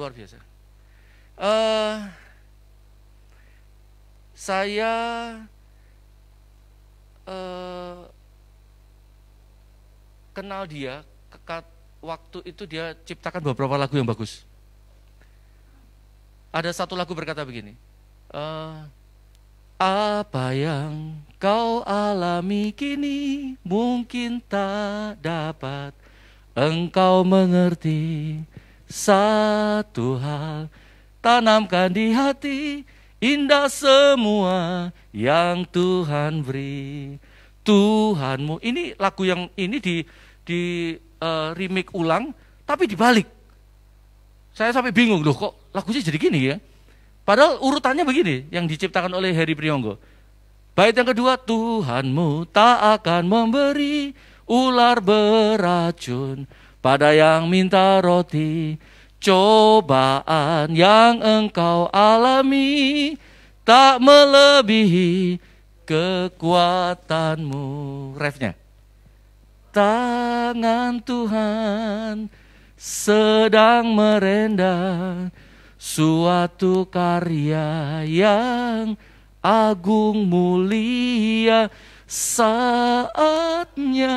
Saya kenal dia, waktu itu dia ciptakan beberapa lagu yang bagus. Ada satu lagu berkata begini, apa yang kau alami kini mungkin tak dapat engkau mengerti satu hal, tanamkan di hati, indah semua yang Tuhan beri. Tuhanmu, ini lagu yang ini di remake ulang, tapi dibalik. Saya sampai bingung, loh kok lagunya jadi gini ya? Padahal urutannya begini, yang diciptakan oleh Heri Priyonggo. Bait yang kedua, Tuhanmu tak akan memberi ular beracun pada yang minta roti. Cobaan yang engkau alami tak melebihi kekuatanmu. Refnya. Tangan Tuhan sedang merendam suatu karya yang agung mulia. Saatnya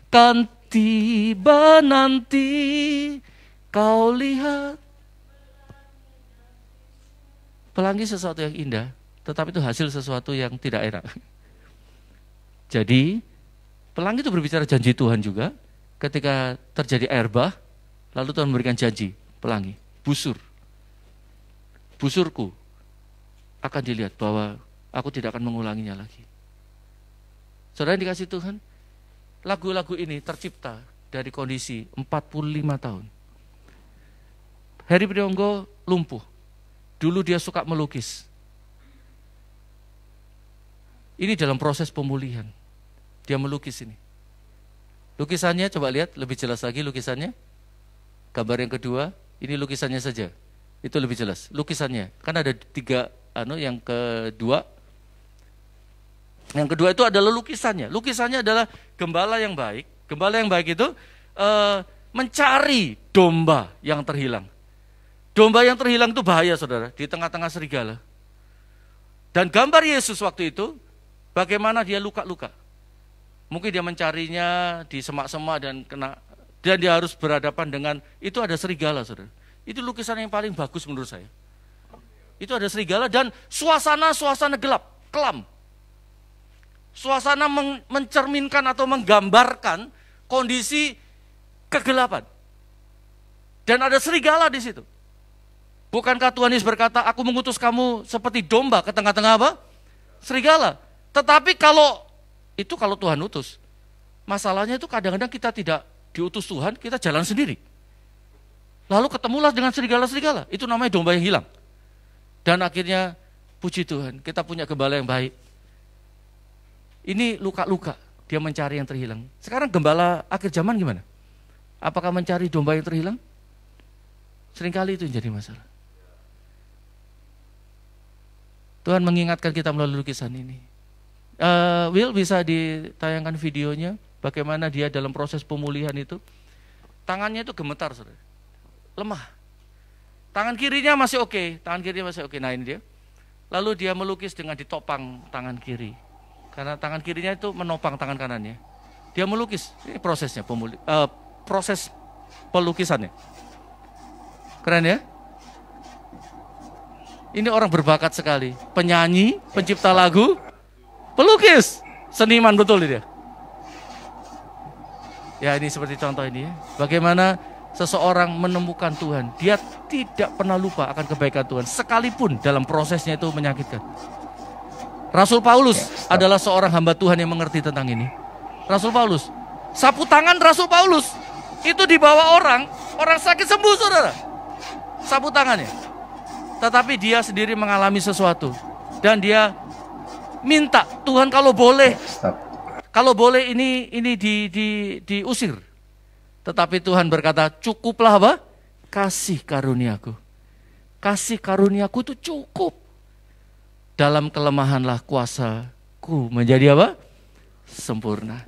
kan tiba nanti, kau lihat. Pelangi sesuatu yang indah, tetapi itu hasil sesuatu yang tidak enak. Jadi, pelangi itu berbicara janji Tuhan juga. Ketika terjadi air bah, lalu Tuhan memberikan janji, pelangi, busur. Busurku akan dilihat bahwa aku tidak akan mengulanginya lagi. Saudara yang dikasih Tuhan, lagu-lagu ini tercipta dari kondisi 45 tahun. Heri Priyonggo lumpuh. Dulu dia suka melukis. Ini dalam proses pemulihan. Dia melukis ini. Lukisannya, coba lihat lebih jelas lagi lukisannya. Gambar yang kedua, ini lukisannya saja. Itu lebih jelas. Lukisannya, kan ada 3, yang kedua. Yang kedua itu adalah lukisannya. Lukisannya adalah gembala yang baik. Gembala yang baik itu mencari domba yang terhilang. Domba yang terhilang itu bahaya, saudara, di tengah-tengah serigala. Dan gambar Yesus waktu itu, bagaimana dia luka-luka. Mungkin dia mencarinya di semak-semak dan dia harus berhadapan dengan, itu ada serigala, saudara. Itu lukisan yang paling bagus menurut saya. Itu ada serigala dan suasana gelap, kelam. Suasana mencerminkan atau menggambarkan kondisi kegelapan. Dan ada serigala di situ. Bukankah Tuhan Yesus berkata, aku mengutus kamu seperti domba ke tengah-tengah apa? Serigala. Tetapi kalau Tuhan utus, masalahnya itu kadang-kadang kita tidak diutus Tuhan, kita jalan sendiri. Lalu ketemulah dengan serigala-serigala, itu namanya domba yang hilang. Dan akhirnya, puji Tuhan, kita punya gembala yang baik. Ini luka-luka, dia mencari yang terhilang. Sekarang gembala akhir zaman gimana? Apakah mencari domba yang terhilang? Seringkali itu yang jadi masalah. Tuhan mengingatkan kita melalui lukisan ini. Will, bisa ditayangkan videonya, bagaimana dia dalam proses pemulihan itu. Tangannya itu gemetar, saudara. Lemah. Tangan kirinya masih oke. Nah ini dia. Lalu dia melukis dengan ditopang tangan kiri. Karena tangan kirinya itu menopang tangan kanannya. Dia melukis, ini prosesnya, proses pelukisannya. Keren ya? Ini orang berbakat sekali. Penyanyi, pencipta lagu, pelukis, seniman betul dia. Ya ini seperti contoh ini ya. Bagaimana seseorang menemukan Tuhan. Dia tidak pernah lupa akan kebaikan Tuhan. Sekalipun dalam prosesnya itu menyakitkan. Rasul Paulus adalah seorang hamba Tuhan yang mengerti tentang ini. Rasul Paulus, sapu tangan Rasul Paulus itu dibawa orang sakit sembuh, saudara. Sapu tangannya. Tetapi dia sendiri mengalami sesuatu dan dia minta, Tuhan kalau boleh ini diusir. Tetapi Tuhan berkata, cukuplah apa? Kasih karuniaku. Kasih karuniaku itu cukup. Dalam kelemahanlah kuasaku menjadi apa? Sempurna.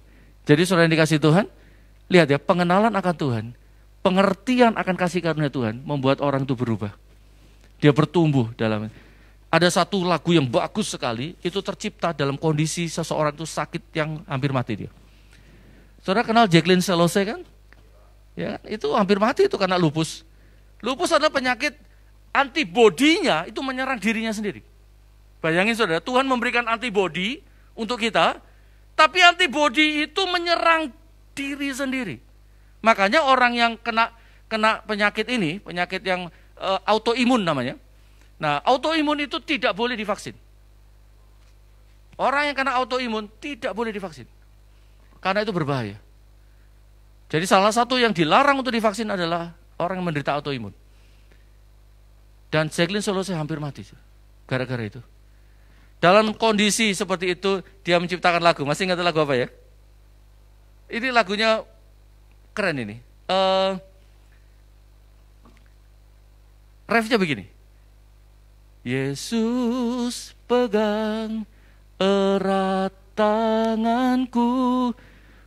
Jadi saudara yang dikasih Tuhan, lihat ya, pengenalan akan Tuhan, pengertian akan kasih karunia Tuhan membuat orang itu berubah. Dia bertumbuh dalam. Ada satu lagu yang bagus sekali, itu tercipta dalam kondisi seseorang itu sakit yang hampir mati dia. Saudara kenal Jacqueline Selose kan? Ya, itu hampir mati itu karena lupus. Lupus adalah penyakit antibodinya itu menyerang dirinya sendiri. Bayangin saudara, Tuhan memberikan antibodi untuk kita, tapi antibodi itu menyerang diri sendiri. Makanya orang yang kena penyakit ini, penyakit yang autoimun namanya. Nah, autoimun itu tidak boleh divaksin. Orang yang kena autoimun tidak boleh divaksin. Karena itu berbahaya. Jadi salah satu yang dilarang untuk divaksin adalah orang yang menderita autoimun. Dan Jacqueline Solose hampir mati gara-gara itu. Dalam kondisi seperti itu dia menciptakan lagu. Masih ingat lagu apa ya? Ini lagunya keren ini. Refnya begini. Yesus pegang erat tanganku,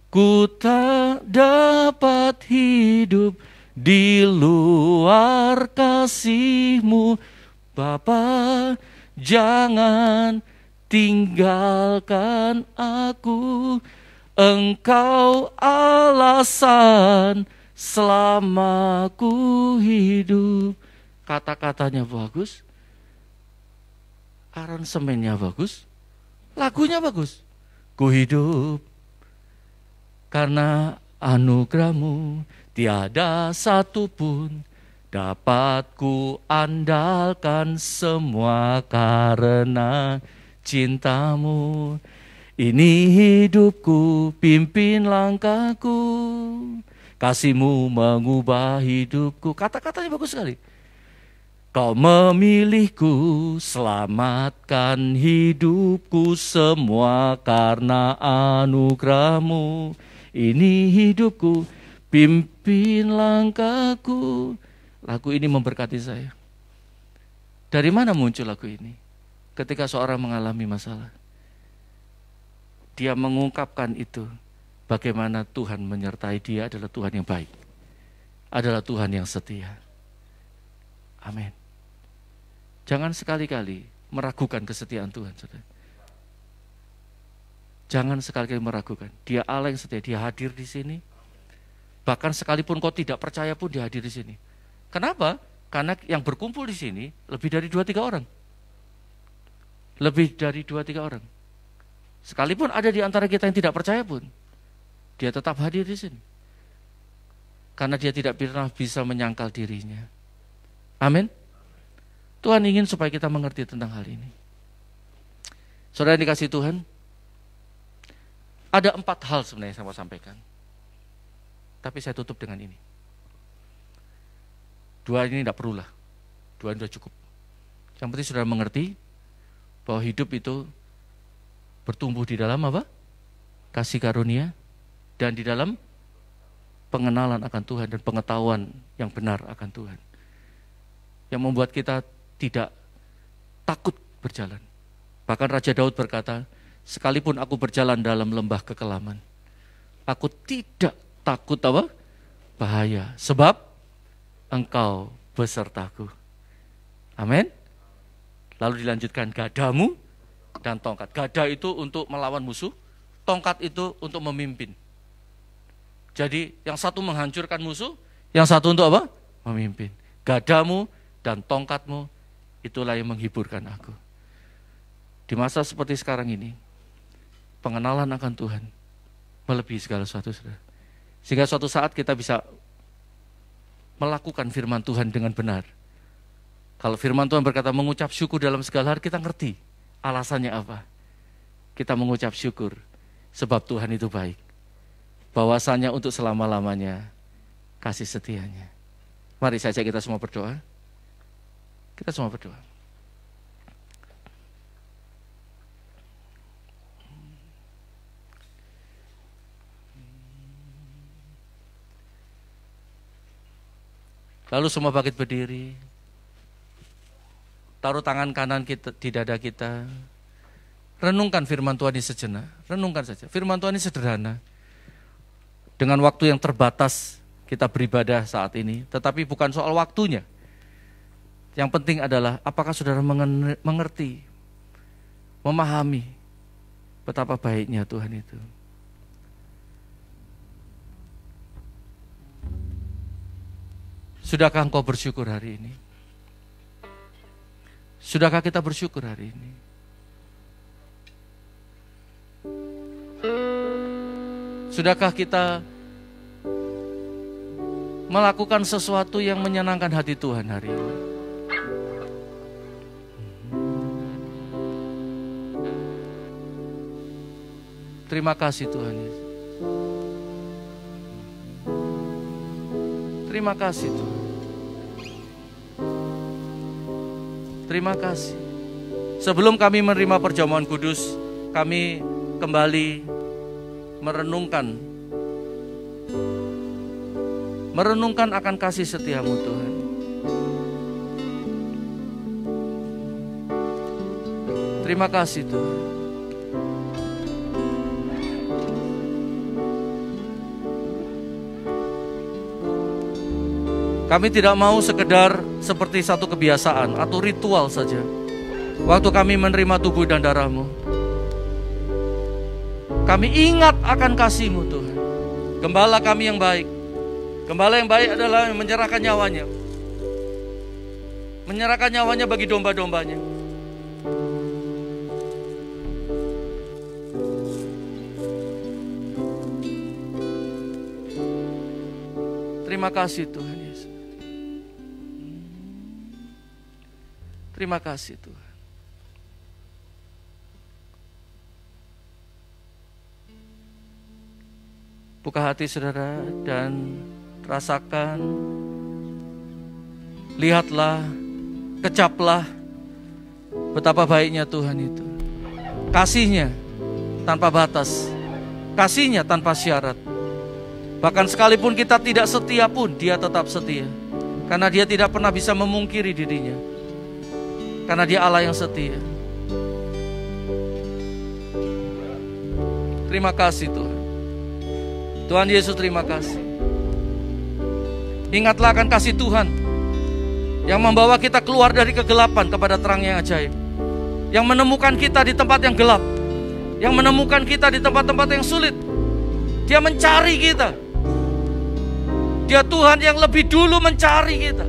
ku tak dapat hidup di luar kasih-Mu, Bapa, jangan tinggalkan aku. Engkau alasan selama ku hidup. Kata-katanya bagus, aransemennya bagus, lagunya bagus. Ku hidup karena anugerah-Mu, tiada satupun dapat ku andalkan, semua karena cinta-Mu. Ini hidupku, pimpin langkahku, kasih-Mu mengubah hidupku. Kata-katanya bagus sekali. Kau memilihku, selamatkan hidupku, semua karena anugerah-Mu. Ini hidupku, pimpin langkahku. Lagu ini memberkati saya. Dari mana muncul lagu ini? Ketika seorang mengalami masalah, dia mengungkapkan itu, bagaimana Tuhan menyertai dia adalah Tuhan yang baik, adalah Tuhan yang setia. Amin. Jangan sekali-kali meragukan kesetiaan Tuhan, saudara. Jangan sekali-kali meragukan. Dia Allah yang setia, dia hadir di sini. Bahkan sekalipun kau tidak percaya pun dia hadir di sini. Kenapa? Karena yang berkumpul di sini lebih dari 2-3 orang. Lebih dari 2-3 orang. Sekalipun ada di antara kita yang tidak percaya pun, dia tetap hadir di sini. Karena dia tidak pernah bisa menyangkal dirinya. Amin. Tuhan ingin supaya kita mengerti tentang hal ini. Saudara yang dikasihi Tuhan, ada 4 hal sebenarnya yang saya mau sampaikan. Tapi saya tutup dengan ini. 2 ini tidak perlulah. 2 ini sudah cukup. Yang penting saudara mengerti bahwa hidup itu bertumbuh di dalam apa? Kasih karunia dan di dalam pengenalan akan Tuhan dan pengetahuan yang benar akan Tuhan. Yang membuat kita tidak takut berjalan. Bahkan Raja Daud berkata, sekalipun aku berjalan dalam lembah kekelaman, aku tidak takut apa? Bahaya, sebab Engkau besertaku. Amin. Lalu dilanjutkan, gadamu dan tongkat. Gada itu untuk melawan musuh, tongkat itu untuk memimpin. Jadi yang satu menghancurkan musuh, yang satu untuk apa? Memimpin. Gadamu dan tongkatmu, itulah yang menghiburkan aku. Di masa seperti sekarang ini, pengenalan akan Tuhan melebihi segala sesuatu, saudara. Sehingga suatu saat kita bisa melakukan firman Tuhan dengan benar. Kalau firman Tuhan berkata mengucap syukur dalam segala hal, kita ngerti alasannya apa. Kita mengucap syukur sebab Tuhan itu baik. Bahwasanya untuk selama-lamanya kasih setianya. Mari saya ajak kita semua berdoa. Kita semua berdoa. Lalu semua bangkit berdiri. Taruh tangan kanan kita di dada kita. Renungkan firman Tuhan ini sejenak. Renungkan saja. Firman Tuhan ini sederhana. Dengan waktu yang terbatas kita beribadah saat ini. Tetapi bukan soal waktunya. Yang penting adalah apakah saudara mengerti, memahami betapa baiknya Tuhan itu. Sudahkah engkau bersyukur hari ini? Sudahkah kita bersyukur hari ini? Sudahkah kita melakukan sesuatu yang menyenangkan hati Tuhan hari ini. Terima kasih Tuhan Yesus. Terima kasih Tuhan. Terima kasih. Sebelum kami menerima perjamuan kudus, kami kembali merenungkan akan kasih setiamu Tuhan. Terima kasih Tuhan. Kami tidak mau sekedar seperti satu kebiasaan atau ritual saja. Waktu kami menerima tubuh dan darah-Mu, kami ingat akan kasih-Mu Tuhan. Gembala kami yang baik. Gembala yang baik adalah yang menyerahkan nyawanya. Menyerahkan nyawanya bagi domba-dombanya. Terima kasih Tuhan Yesus. Terima kasih Tuhan. Buka hati saudara dan rasakan, lihatlah, kecaplah betapa baiknya Tuhan itu. Kasih-Nya tanpa batas, kasih-Nya tanpa syarat. Bahkan sekalipun kita tidak setia pun, Dia tetap setia. Karena Dia tidak pernah bisa memungkiri dirinya. Karena Dia Allah yang setia. Terima kasih Tuhan. Tuhan Yesus, terima kasih. Ingatlah akan kasih Tuhan yang membawa kita keluar dari kegelapan kepada terang yang ajaib. Yang menemukan kita di tempat yang gelap. Yang menemukan kita di tempat-tempat yang sulit. Dia mencari kita. Dia Tuhan yang lebih dulu mencari kita.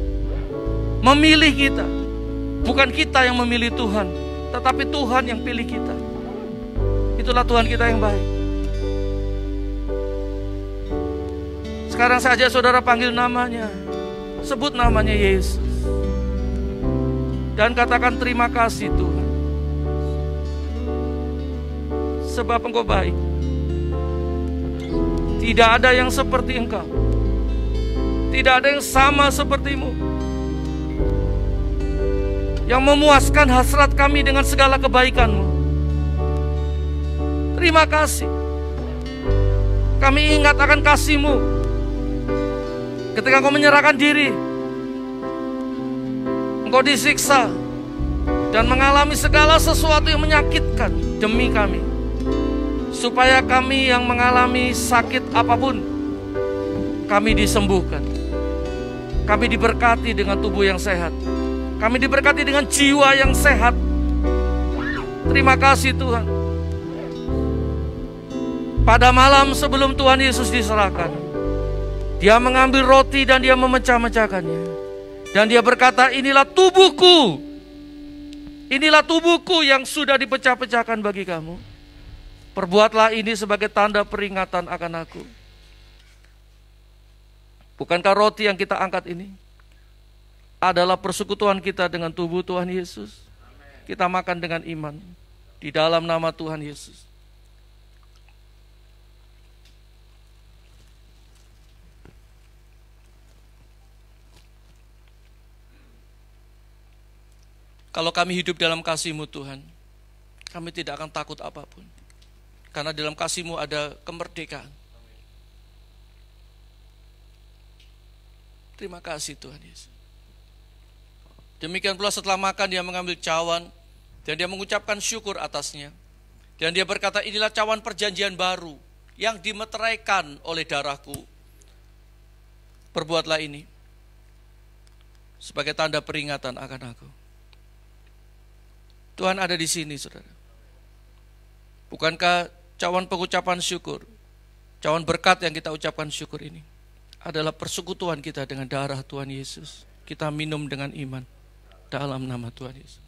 Memilih kita. Bukan kita yang memilih Tuhan, tetapi Tuhan yang pilih kita. Itulah Tuhan kita yang baik. Sekarang saja saudara panggil namanya. Sebut namanya Yesus. Dan katakan terima kasih Tuhan. Sebab Engkau baik. Tidak ada yang seperti Engkau. Tidak ada yang sama seperti-Mu. Yang memuaskan hasrat kami dengan segala kebaikan-Mu. Terima kasih. Kami ingat akan kasih-Mu. Ketika Engkau menyerahkan diri, Engkau disiksa dan mengalami segala sesuatu yang menyakitkan demi kami. Supaya kami yang mengalami sakit apapun, kami disembuhkan. Kami diberkati dengan tubuh yang sehat. Kami diberkati dengan jiwa yang sehat. Terima kasih Tuhan. Pada malam sebelum Tuhan Yesus diserahkan, Dia mengambil roti dan Dia memecah-mecahkannya. Dan Dia berkata, inilah tubuhku. Inilah tubuhku yang sudah dipecah-pecahkan bagi kamu. Perbuatlah ini sebagai tanda peringatan akan aku. Bukankah roti yang kita angkat ini adalah persekutuan kita dengan tubuh Tuhan Yesus? Kita makan dengan iman di dalam nama Tuhan Yesus. Kalau kami hidup dalam kasih-Mu Tuhan, kami tidak akan takut apapun. Karena dalam kasih-Mu ada kemerdekaan. Terima kasih Tuhan Yesus. Demikian pula setelah makan Dia mengambil cawan dan Dia mengucapkan syukur atasnya. Dan Dia berkata, inilah cawan perjanjian baru yang dimeteraikan oleh darahku. Perbuatlah ini sebagai tanda peringatan akan aku. Tuhan ada di sini saudara. Bukankah cawan pengucapan syukur, cawan berkat yang kita ucapkan syukur ini adalah persekutuan kita dengan darah Tuhan Yesus. Kita minum dengan iman dalam nama Tuhan Yesus.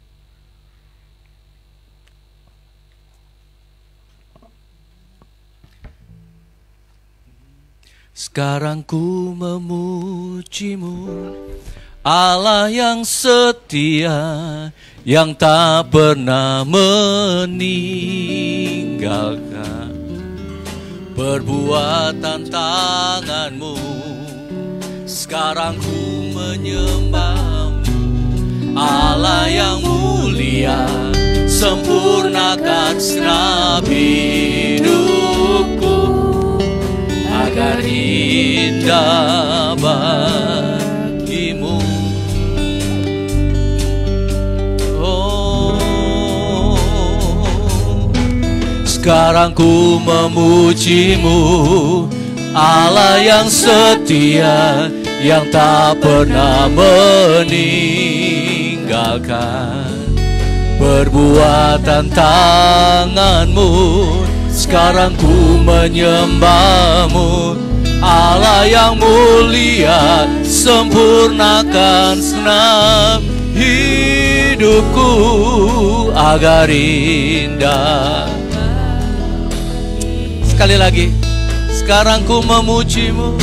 Sekarang ku memuji-Mu, Allah yang setia, yang tak pernah meninggalkan. Perbuatan tangan-Mu, sekarang ku menyembah-Mu. Allah yang mulia, sempurnakan segenap hidupku, agar indah bagimu. Sekarang ku memuji-Mu, Allah yang setia, yang tak pernah meninggalkan. Perbuatan tangan-Mu, sekarang ku menyembah-Mu. Allah yang mulia, sempurnakan segenap hidupku, agar indah. Sekali lagi, sekarang ku memuji-Mu,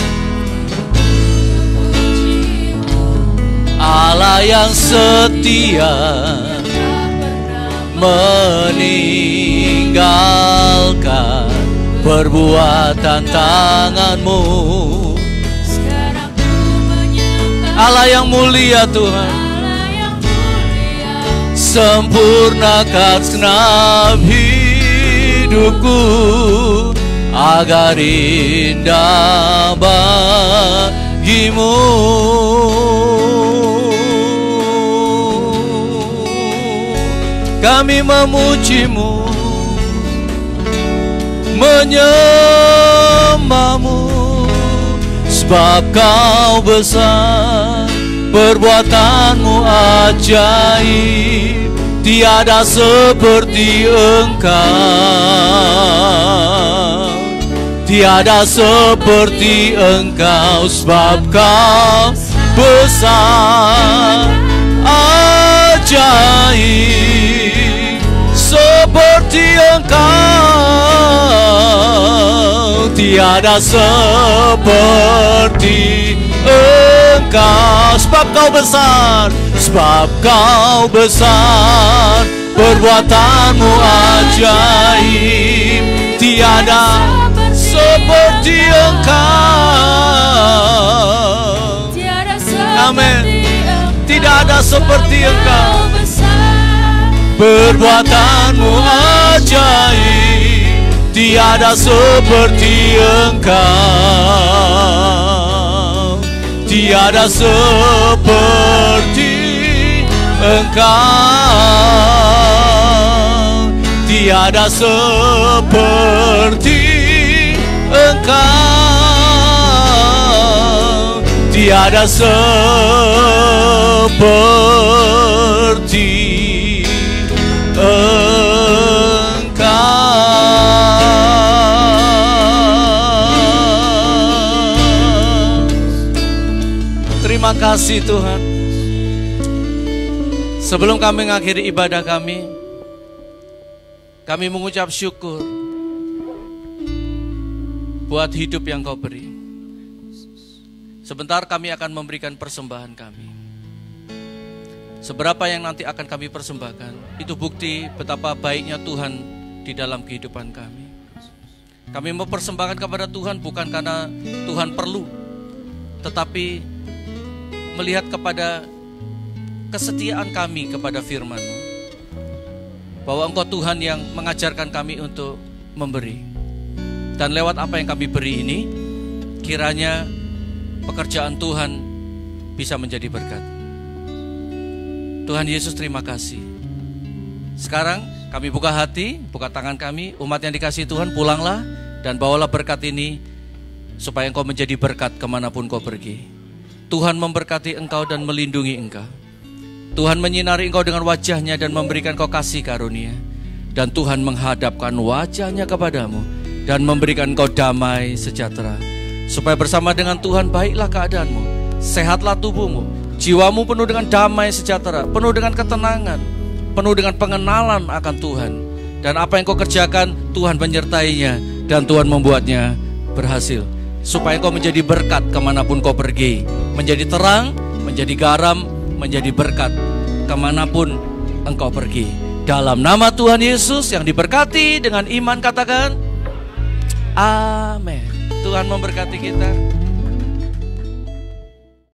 Allah yang setia, meninggalkan perbuatan tangan-Mu. Allah yang mulia Tuhan, sempurnakan segenap hidupku, agar indah bagimu. Kami memuji-Mu, menyembah-Mu, sebab Kau besar, perbuatan-Mu ajaib, tiada seperti Engkau. Tiada seperti Engkau, sebab Kau besar, ajaib, seperti Engkau. Tiada seperti Engkau, sebab Kau besar, sebab Kau besar, perbuatan-Mu ajaib, tiada seperti Engkau. Amin. Tidak ada seperti Engkau. Perbuatan-Mu ajaib, tiada seperti Engkau. Tiada seperti Engkau. Tiada seperti Engkau, tiada seperti Engkau. Terima kasih Tuhan. Sebelum kami mengakhiri ibadah kami mengucap syukur buat hidup yang Kau beri. Sebentar kami akan memberikan persembahan kami. Seberapa yang nanti akan kami persembahkan, itu bukti betapa baiknya Tuhan di dalam kehidupan kami. Kami mempersembahkan kepada Tuhan bukan karena Tuhan perlu, tetapi melihat kepada kesetiaan kami kepada firman-Mu, bahwa Engkau Tuhan yang mengajarkan kami untuk memberi. Dan lewat apa yang kami beri ini, kiranya pekerjaan Tuhan bisa menjadi berkat. Tuhan Yesus, terima kasih. Sekarang kami buka hati, buka tangan kami, umat yang dikasihi Tuhan, pulanglah dan bawalah berkat ini supaya engkau menjadi berkat kemanapun kau pergi. Tuhan memberkati engkau dan melindungi engkau. Tuhan menyinari engkau dengan wajahnya dan memberikan kau kasih karunia. Dan Tuhan menghadapkan wajahnya kepadamu dan memberikan kau damai sejahtera. Supaya bersama dengan Tuhan baiklah keadaanmu, sehatlah tubuhmu, jiwamu penuh dengan damai sejahtera, penuh dengan ketenangan, penuh dengan pengenalan akan Tuhan. Dan apa yang kau kerjakan, Tuhan menyertainya dan Tuhan membuatnya berhasil. supaya engkau menjadi berkat kemanapun kau pergi, menjadi terang, menjadi garam, menjadi berkat kemanapun engkau pergi. Dalam nama Tuhan Yesus yang diberkati dengan iman, katakan amin. Tuhan memberkati kita.